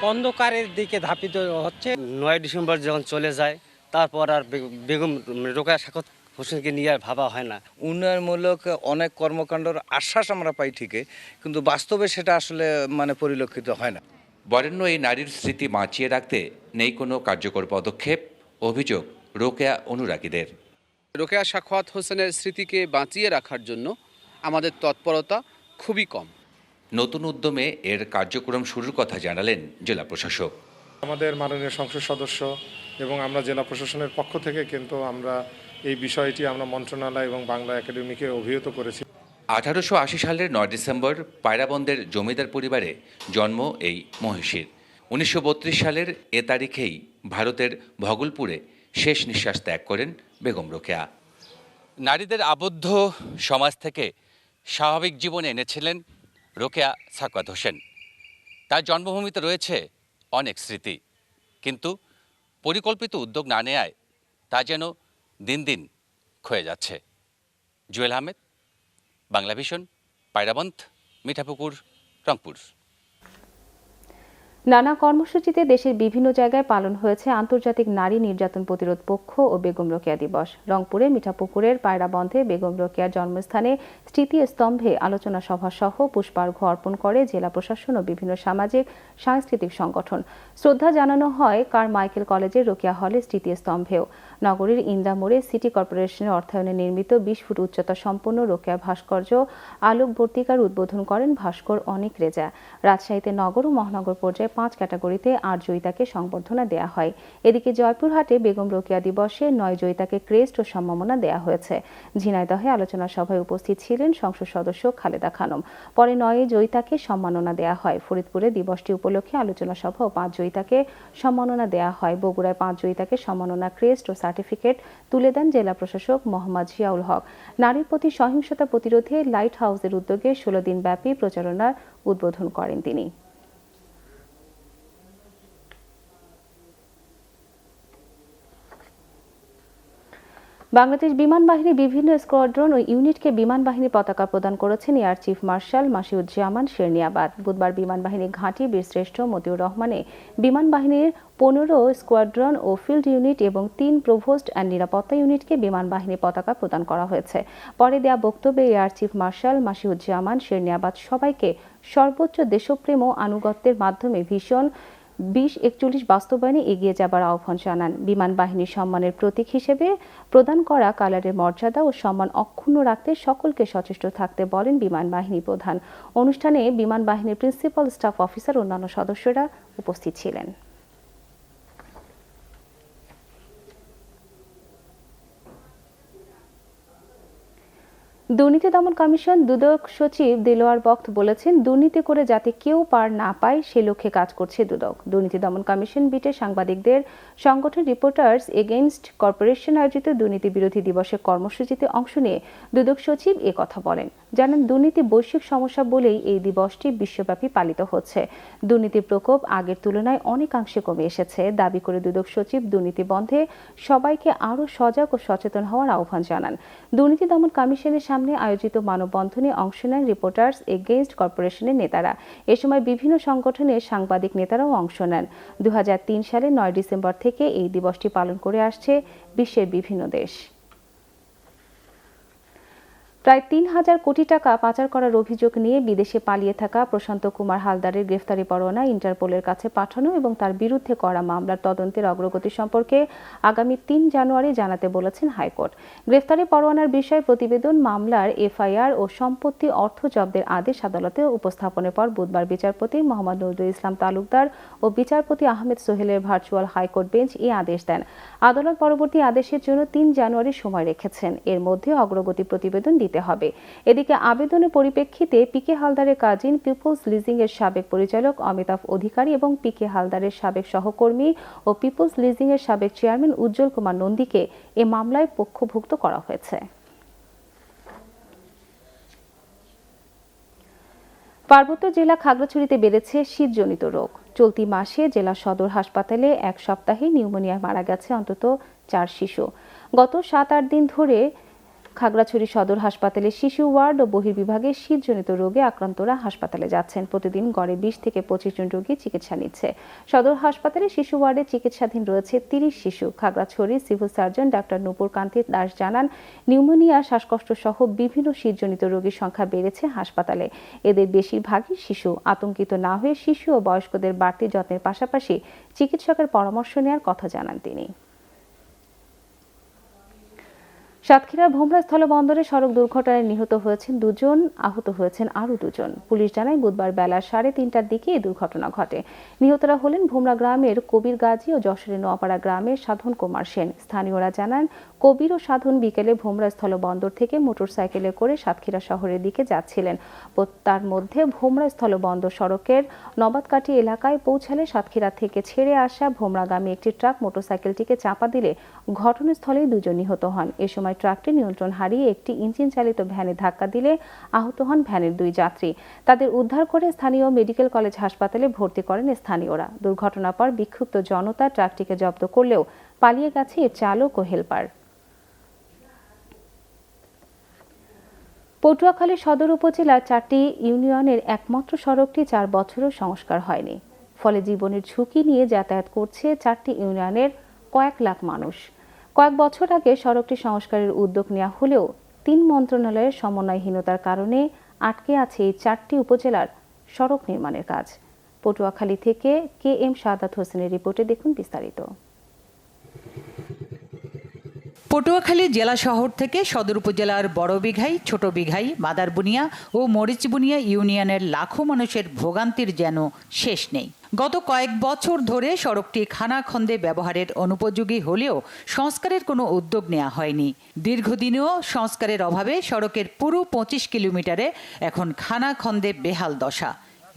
অন্ধকারের দিকে ধাপিত হচ্ছে। 9 ডিসেম্বর যখন চলে যায় তারপর আর বেগম রোকেয়া সাখাওয়াত হোসেনকে নিয়ে আর ভাবা হয় না। উন্নয়নমূলক অনেক কর্মকাণ্ডর আশ্বাস আমরা পাই ঠিকই, কিন্তু বাস্তবে সেটা আসলে পরিলক্ষিত হয় না। বরেণ্য এই নারীর স্মৃতি বাঁচিয়ে রাখতে নেই কোনো কার্যকর পদক্ষেপ, অভিযোগ রোকেয়া অনুরাগীদের। রোকেয়া সাখাওয়াত হোসেনের স্মৃতিকে বাঁচিয়ে রাখার জন্য আমাদের তৎপরতা খুবই কম। নতুন উদ্যমে এর কার্যক্রম শুরুর কথা জানালেন জেলা প্রশাসক। আমাদের মাননীয় সংসদ সদস্য এবং আমরা জেলা প্রশাসনের পক্ষ থেকে কিন্তু আমরা এই বিষয়টি আমরা মন্ত্রণালয় এবং বাংলা একাডেমিকে অভিহিত করেছি। 1880 সালের 9 ডিসেম্বর পায়রাবন্দের জমিদার পরিবারে জন্ম এই মহিষীর। 1932 সালের এ তারিখেই ভারতের ভগলপুরে শেষ নিঃশ্বাস ত্যাগ করেন বেগম রোকেয়া। নারীদের আবদ্ধ সমাজ থেকে স্বাভাবিক জীবনে এনেছিলেন রোকেয়া সাখাওয়াত হোসেন। তার জন্মভূমিতে রয়েছে অনেক স্মৃতি, কিন্তু পরিকল্পিত উদ্যোগ না নেয়ায় তা যেন দিন দিন ক্ষয়ে যাচ্ছে। জুয়েল আহমেদ, বাংলা ভিশন, পায়রাবন্দ, মিঠাপুকুর, রংপুর। নানা কর্মসূচিতে দেশের বিভিন্ন জায়গায় পালন হয়েছে আন্তর্জাতিক নারী নির্যাতন প্রতিরোধ পক্ষ ও বেগম রোকেয়া দিবস। রংপুরে মিঠাপুকুরের পায়রাবন্ধে বেগম রোকেয়ার জন্মস্থানে স্মৃতিস্তম্ভে আলোচনা সভা সহ পুষ্পার্ঘ্য অর্পণ করে জেলা প্রশাসন ও বিভিন্ন সামাজিক সাংস্কৃতিক সংগঠন। শ্রদ্ধা জানানো হয় কারমাইকেল কলেজের রোকেয়া হলে স্মৃতিস্তম্ভেও। নগরীর ইন্দামোড়ে সিটি কর্পোরেশনের অর্থায়নে নির্মিত 20 ফুট উচ্চতা সম্পন্ন রোকেয়া ভাস্কর্য আলোকবর্তিকার উদ্বোধন করেন ভাস্কর অনিক রেজা। রাজশাহীতে নগর ও মহানগর পর্যায়ে 5 ক্যাটাগরিতে 8 জয়িতাকে সংবর্ধনা দেয়া হয়। এদিকে জয়পুরহাটে বেগম রোকেয়া দিবসে 9 জয়িতাকে ক্রেস্ট ও সম্মাননা দেয়া হয়েছে। ঝিনাইদহে আলোচনা সভায় উপস্থিত ছিলেন সংসদ সদস্য খালেদা খানম। পরে 9 জয়িতাকে সম্মাননা দেয়া হয়। ফরিদপুরে দিবসটি উপলক্ষে আলোচনা সভা ও 5 জয়িতাকে সম্মাননা দেয়া হয়। বগুড়ায় 5 জয়িতাকে সম্মাননা ক্রেস্ট ও সার্টিফিকেট তুলে দেন জেলা প্রশাসক মোহাম্মদ জিয়াউল হক। নারীর প্রতি সহিংসতা প্রতিরোধে লাইট হাউসের উদ্যোগে 16 দিন ব্যাপী প্রচারণার উদ্বোধন করেন তিনি। বাংলাদেশ বিমান বাহিনীর বিভিন্ন স্কোয়াড্রন ও ইউনিটকে বিমান বাহিনী পতাকা প্রদান করেছেন এয়ার চিফ মার্শাল মাসিউজ্জামান শেরনিয়াবাদ। বুধবার বিমান বাহিনী ঘাঁটি বীরশ্রেষ্ঠ মতিউর রহমানে বিমান বাহিনীর 15 স্কোয়াড্রন ও ফিল্ড ইউনিট এবং 3 প্রভোস্ট অ্যান্ড নিরাপত্তা ইউনিটকে বিমান বাহিনী পতাকা প্রদান করা হয়েছে। পরে দেয়া বক্তব্যে এয়ার চিফ মার্শাল মাসিউজ্জামান শেরনিয়াবাদ সবাইকে সর্বোচ্চ দেশপ্রেম ও আনুগত্যের মাধ্যমে ভীষণ 2041 বাস্তবায়নে এগিয়ে যাবার আহ্বান জানান। বিমান বাহিনীর সম্মানের প্রতীক হিসেবে প্রদান করা কালারের মর্যাদা ও সম্মান অক্ষুণ্ণ রাখতে সকলকে সচেষ্ট থাকতে বলেন বিমান বাহিনী প্রধান। অনুষ্ঠানে বিমান বাহিনীর প্রিন্সিপাল স্টাফ অফিসার ও অন্যান্য সদস্যরা উপস্থিত ছিলেন। দুর্নীতি দমন কমিশন দুদক সচিব দিলওয়ার বখত বলেছেন, দুর্নীতি করে যাতে কেউ পার না পায় সে লক্ষ্যে কাজ করছে দুদক। দুর্নীতি দমন কমিশন বিটে সাংবাদিকদের সংগঠন রিপোর্টার্স এগেইনস্ট কর্পোরেশন আয়োজিত দুর্নীতি বিরোধী দিবসের কর্মসূচিতে অংশ নিয়ে দুদক সচিব এ কথা বলেন। জানান, দুর্নীতি বৈশ্বিক সমস্যা বলেই এই দিবসটি বিশ্বব্যাপী পালিত হচ্ছে। দুর্নীতির প্রকোপ আগের তুলনায় অনেকাংশে কমে এসেছে দাবি করে দুদক সচিব দুর্নীতি বন্ধে সবাইকে আরও সজাগ ও সচেতন হওয়ার আহ্বান জানান। দুর্নীতি দমন কমিশনের সামনে আয়োজিত মানববন্ধনে অংশ নেন রিপোর্টার্স এগেইনস্ট কর্পোরেশনের নেতারা। এ সময় বিভিন্ন সংগঠনের সাংবাদিক নেতারাও অংশ নেন। 2003 সালে 9 ডিসেম্বর থেকে এই দিবসটি পালন করে আসছে বিশ্বের বিভিন্ন দেশ। প্রায় 3000 কোটি টাকা পাচার করার অভিযোগ নিয়ে বিদেশে পালিয়ে থাকা প্রশান্ত কুমার হালদারের গ্রেফতারি পরোয়ানা ইন্টারপোলের কাছে পাঠানো এবং তার বিরুদ্ধে করা মামলার তদন্তের অগ্রগতি সম্পর্কে আগামী 3 জানুয়ারি জানাতে বলেছেন হাইকোর্ট। গ্রেফতারি পরোয়ানার বিষয়ে প্রতিবেদন, মামলার এফআইআর ও সম্পত্তি অর্থ জব্দের আদেশ আদালতে উপস্থাপনের পর বুধবার বিচারপতি মোহাম্মদ নজরুল ইসলাম তালুকদার ও বিচারপতি আহমেদ সোহেলের ভার্চুয়াল হাইকোর্ট বেঞ্চ এই আদেশ দেন। আদালত পরবর্তী আদেশের জন্য 3 জানুয়ারি সময় রেখেছেন। এর মধ্যে অগ্রগতি প্রতিবেদন দিতে হবে। এদিকে আবেদনের পরিপ্রেক্ষিতে পিকে হালদারের কাজিন পিপলস লিজিং এর সাবেক পরিচালক অমিতাভ অধিকারী এবং পিকে হালদারের সাবেক সহকর্মী ও পিপলস লিজিং এর সাবেক চেয়ারম্যান উজ্জ্বল কুমার নন্দীকে এ মামলায় পক্ষভুক্ত করা হয়েছে। পার্বত্য জেলা খাগড়াছড়িতে বেড়েছে শীতজনিত রোগ। চলতি মাসে জেলা সদর হাসপাতালে 1 সপ্তাহে নিউমোনিয়ায় মারা গেছে অন্তত 4 শিশু। গত 7-8 দিন ধরে খাগড়াছড়ি সদর হাসপাতালে শিশু ওয়ার্ড ও বহির্বিভাগে শীতজনিত রোগে আক্রান্তরা হাসপাতালে যাচ্ছেন। প্রতিদিন গড়ে 20 থেকে 25 জন রোগী চিকিৎসা নিচ্ছে। সদর হাসপাতালে শিশু ওয়ার্ডে চিকিৎসাধীন রয়েছে 30 শিশু। খাগড়াছড়ি সিভিল সার্জন ডাক্তার নূপুর কান্তি দাস জানান, নিউমোনিয়া, শ্বাসকষ্ট সহ বিভিন্ন শীতজনিত রোগীর সংখ্যা বেড়েছে হাসপাতালে। এদের বেশিরভাগই শিশু। আতঙ্কিত না হয়ে শিশু ও বয়স্কদের বাড়তি যত্নের পাশাপাশি চিকিৎসকের পরামর্শ নেওয়ার কথা জানান তিনি। সাতক্ষীরার ভোমরা স্থলবন্দরে সড়ক দুর্ঘটনায় নিহত হয়েছেন 2 জন, আহত হয়েছেন আরও 2 জন। পুলিশ জানায়, বুধবার বেলা 3:30টার দিকে এই দুর্ঘটনা ঘটে। নিহতরা হলেন ভোমরা গ্রামের কবির গাজী ও যশোরের নোয়াপাড়া গ্রামের সাধন কুমার সেন। স্থানীয়রা জানান, কবির ও সাধন বিকেলে ভোমরা স্থলবন্দর থেকে মোটরসাইকেলে করে সাতক্ষীরা শহরের দিকে যাচ্ছিলেন। তার মধ্যে ভোমরা স্থলবন্দর সড়কের নবাদকাটি এলাকায় পৌঁছালে সাতক্ষীরা থেকে ছেড়ে আসা ভোমরাগামী একটি ট্রাক মোটরসাইকেলটিকে চাপা দিলে ঘটনাস্থলেই 2 জন নিহত হন। এ সময় ট্রাকটি নিয়ন্ত্রণ হারিয়ে একটি ইঞ্জিন চালিত ভ্যানে ধাক্কা দিলে আহত হন ভ্যানের 2 যাত্রী। তাদের উদ্ধার করে স্থানীয় মেডিকেল কলেজ হাসপাতালে ভর্তি করেন স্থানীয়রা। দুর্ঘটনার পর বিক্ষুব্ধ জনতা ট্রাকটিকে জব্দ করলেও পালিয়ে গেছে এর চালক ও হেলপার। পটুয়াখালী সদর উপজেলার 4টি ইউনিয়নের একমাত্র সড়কটি 4 বছরও সংস্কার হয়নি। ফলে জীবনের ঝুঁকি নিয়ে যাতায়াত করছে 4টি ইউনিয়নের কয়েক লাখ মানুষ। কয়েক বছর আগে সড়কটি সংস্কারের উদ্যোগ নেওয়া হলেও 3 মন্ত্রণালয়ের সমন্বয়হীনতার কারণে আটকে আছে এই 4টি উপজেলার সড়ক নির্মাণের কাজ। পটুয়াখালী থেকে KM সাদাত হোসেনের রিপোর্টে দেখুন বিস্তারিত। পটুয়াখালী জেলা শহর থেকে সদর উপজেলার বড়বিঘাই, ছোটবিঘাই, মাদারবুনিয়া ও মরিচবুনিয়া ইউনিয়নের লাখো মানুষের ভোগান্তির যেন শেষ নেই। গত কয়েক বছর ধরে সড়কটি খানাখন্দে ব্যবহারের অনুপযোগী হলেও সংস্কারের কোনো উদ্যোগ নেওয়া হয়নি। দীর্ঘদিনেও সংস্কারের অভাবে সড়কের পুরো 25 কিলোমিটারে এখন খানাখন্দে বেহাল দশা।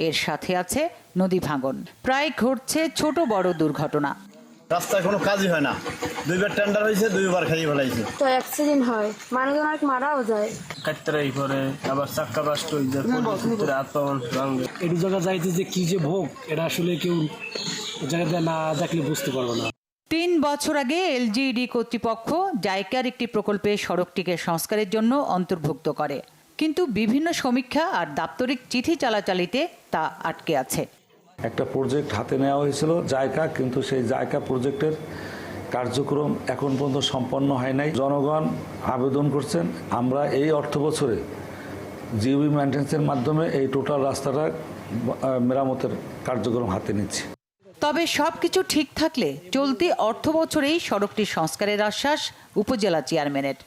এর সাথে আছে নদী ভাঙন। প্রায় ঘটছে ছোট বড় দুর্ঘটনা। রাস্তায় কোনো কাজই হয় না, 2বার টেন্ডার হয়েছে, 2বার খাইয়ে ফেলাইছে। তো অ্যাক্সিডেন্ট হয়, মানুষজন অনেক মারাও যায়। কাটতেরাই করে আবার চাক্কা বাস্ট হয়ে যায়, এই জায়গা যাইতে যে কি যে ভোগ, এটা আসলে কেউ জায়গাটা না দেখলে বুঝতে পারবো না। 3 বছর আগে এলজিইডি কর্তৃপক্ষ জাইকার একটি প্রকল্পে সড়কটিকে সংস্কারের জন্য অন্তর্ভুক্ত করে, কিন্তু বিভিন্ন সমীক্ষা আর দাপ্তরিক চিঠি চালাচালিতে তা আটকে আছে। একটা প্রজেক্ট হাতে নেওয়া হয়েছিল জায়কা, কিন্তু সেই জায়কা প্রজেক্টের কার্যক্রম এখন পর্যন্ত সম্পন্ন হয় নাই। জনগণ আবেদন করছেন, আমরা এই অর্থ বছরে জিওবি মেইনটেন্সের মাধ্যমে এই টোটাল রাস্তাটা মেরামতের কার্যক্রম হাতে নিচ্ছি। তবে সবকিছু ঠিক থাকলে চলতি অর্থ বছরেই সড়কটি সংস্কারের আশ্বাস উপজেলা চেয়ারম্যানের।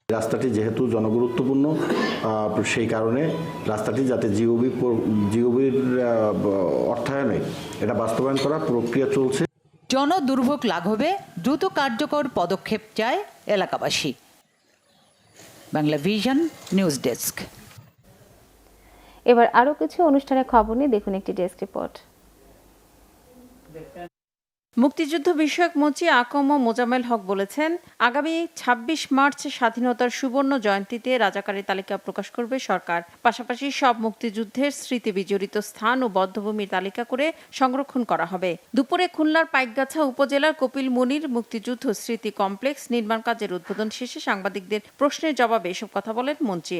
রাস্তাটি যেহেতু জনগুরুত্বপূর্ণ, সেই কারণে রাস্তাটি যাতে জিওবির অর্থায়নে এটা বাস্তবায়ন করার প্রক্রিয়া চলছে। জনদুর্ভোগ লাঘবে দ্রুত কার্যকর পদক্ষেপ চায় এলাকাবাসী। Bangla vision news desk. এবার আরো কিছু অনুষ্ঠানের খবর নিয়ে দেখুন একটি ডেস্ক রিপোর্ট। মুক্তিযুদ্ধ বিষয়ক মন্ত্রী আকম মোজাম্মেল হক বলেছেন, আগামী 26 মার্চ স্বাধীনতার সুবর্ণ জয়ন্তীতে রাজাকারী তালিকা প্রকাশ করবে সরকার। পাশাপাশি সব মুক্তিযুদ্ধের স্মৃতি বিজড়িত স্থান ও বধ্যভূমির তালিকা করে সংরক্ষণ করা হবে। দুপুরে খুলনার পাইকগাছা উপজেলার কপিল মুনির মুক্তিযুদ্ধ স্মৃতি কমপ্লেক্স নির্মাণ কাজের উদ্বোধন শেষে সাংবাদিকদের প্রশ্নের জবাবে এসব কথা বলেন মন্ত্রী।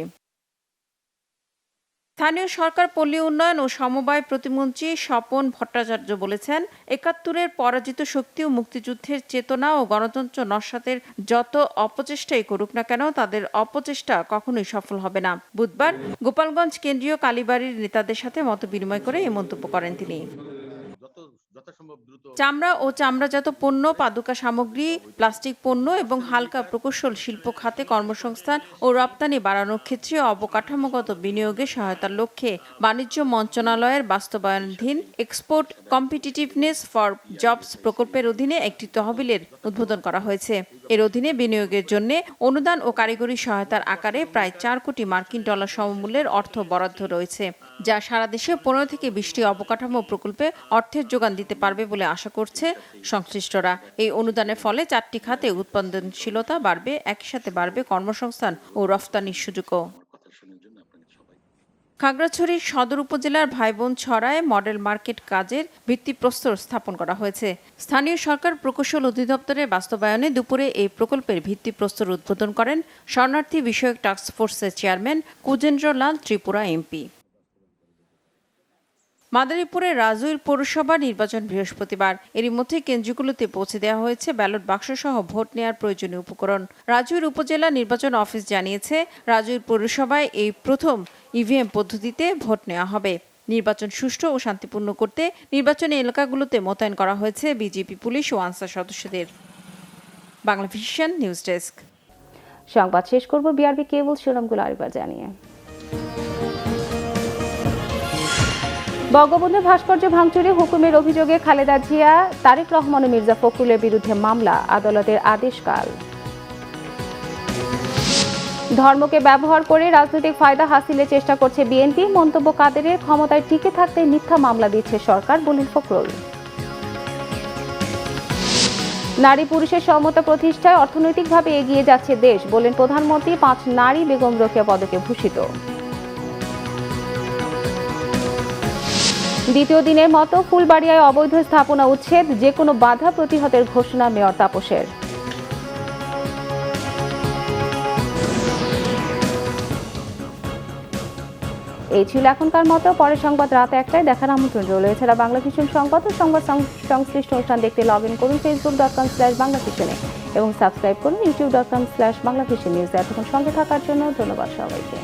স্থানীয় সরকার, পল্লী উন্নয়ন ও সমবায় প্রতিমন্ত্রী স্বপন ভট্টাচার্য বলেছেন, ৭১-এর পরাজিত শক্তি ও মুক্তিযুদ্ধের চেতনা ও গণতন্ত্র নস্যাতের যত অপচেষ্টাই করুক না কেন, তাদের অপচেষ্টা কখনোই সফল হবে না। বুধবার গোপালগঞ্জ কেন্দ্রীয় কালীবাড়ির নেতাদের সাথে মত বিনিময় করে এ মন্তব্য করেন তিনি। চামড়া ও চামড়াজাত পণ্য, পাদুকা সামগ্রী, প্লাস্টিক পণ্য এবং হালকা প্রকৌশল শিল্প খাতে কর্মসংস্থান ও রপ্তানি বাড়ানোর ক্ষেত্রে অবকাঠামোগত বিনিয়োগে সহায়তার লক্ষ্যে বাণিজ্য মন্ত্রণালয়ের বাস্তবায়নাধীন এক্সপোর্ট কম্পিটিটিভনেস ফর জবস প্রকল্পের অধীনে একটি তহবিলের উদ্বোধন করা হয়েছে। এর অধীনে বিনিয়োগের জন্য অনুদান ও কারিগরি সহায়তার আকারে প্রায় 4 কোটি মার্কিন ডলার সমমূল্যের অর্থ বরাদ্দ রয়েছে, যা সারা দেশে 15 থেকে 20টি অবকাঠামো প্রকল্পে অর্থের যোগান দিতে পারবে বলে আশা করছে সংশ্লিষ্টরা। এই অনুদানের ফলে 4টি খাতে উৎপাদনশীলতা বাড়বে, একই সাথে বাড়বে কর্মসংস্থান ও রফতানির সুযোগও। খাগড়াছড়ির সদর উপজেলার ভাইবোন ছড়ায় মডেল মার্কেট কাজের ভিত্তিপ্রস্তর স্থাপন করা হয়েছে। স্থানীয় সরকার প্রকৌশল অধিদপ্তরের বাস্তবায়নে দুপুরে এই প্রকল্পের ভিত্তিপ্রস্তর উদ্বোধন করেন শরণার্থী বিষয়ক টাস্কফোর্সের চেয়ারম্যান কুজেন্দ্রলাল ত্রিপুরা এমপি। মাদারীপুরের রাজুইর পৌরসভা নির্বাচন বৃহস্পতিবার। এরই মধ্যে কেন্দ্রগুলোতে পৌঁছে দেওয়া হয়েছে ব্যালট বাক্সসহ ভোট নেওয়ার প্রয়োজনীয় উপকরণ। রাজুইর উপজেলা নির্বাচন অফিস জানিয়েছে, রাজুইর পৌরসভায় এই প্রথম ইভিএম পদ্ধতিতে ভোট নেওয়া হবে। নির্বাচন সুষ্ঠু ও শান্তিপূর্ণ করতে নির্বাচনী এলাকাগুলোতে মোতায়েন করা হয়েছে বিজেপি, পুলিশ ও আনসার সদস্যদের। Bangla vision news desk. সংবাদ শেষ করব বিআরবি কেবল শিরোনামগুলো আরেকবার জানিয়ে। বঙ্গবন্ধু ভাস্কর্য ভাঙচুরে হুকুমের অভিযোগে খালেদা জিয়া, তারেক রহমান ও মির্জা ফখরুলের বিরুদ্ধে মামলা, আদালতের আদেশ কাল। ধর্মকে ব্যবহার করে রাজনৈতিক ফায়দা হাসিলের চেষ্টা করছে বিএনপি, মন্তব্য কাদেরের। ক্ষমতায় টিকে থাকতে মিথ্যা মামলা দিচ্ছে সরকার, বলেন ফখরুল। নারী পুরুষের সমতা প্রতিষ্ঠায় অর্থনৈতিকভাবে এগিয়ে যাচ্ছে দেশ, বলেন প্রধানমন্ত্রী। 5 নারী বেগম রোকেয়া পদকে ভূষিত। দ্বিতীয় দিনের মতো ফুলবাড়িয়ায় অবৈধ স্থাপনা উচ্ছেদ, যে কোনো বাধা প্রতিহতের ঘোষণা মেয়র তাপসের। এই ছিল এখনকার মতো। পরের সংবাদ রাত 1টায় দেখার আমন্ত্রণ রইল। এছাড়া বাংলা ভিশন সংবাদ ও সংবাদ সংশ্লিষ্ট অনুষ্ঠান দেখতে লগ ইন করুন facebook.com/বাংলাভিশনে এবং সাবস্ক্রাইব করুন youtube.com/বাংলাভিশন নিউজ। এতক্ষণ সঙ্গে থাকার জন্য ধন্যবাদ সবাইকে।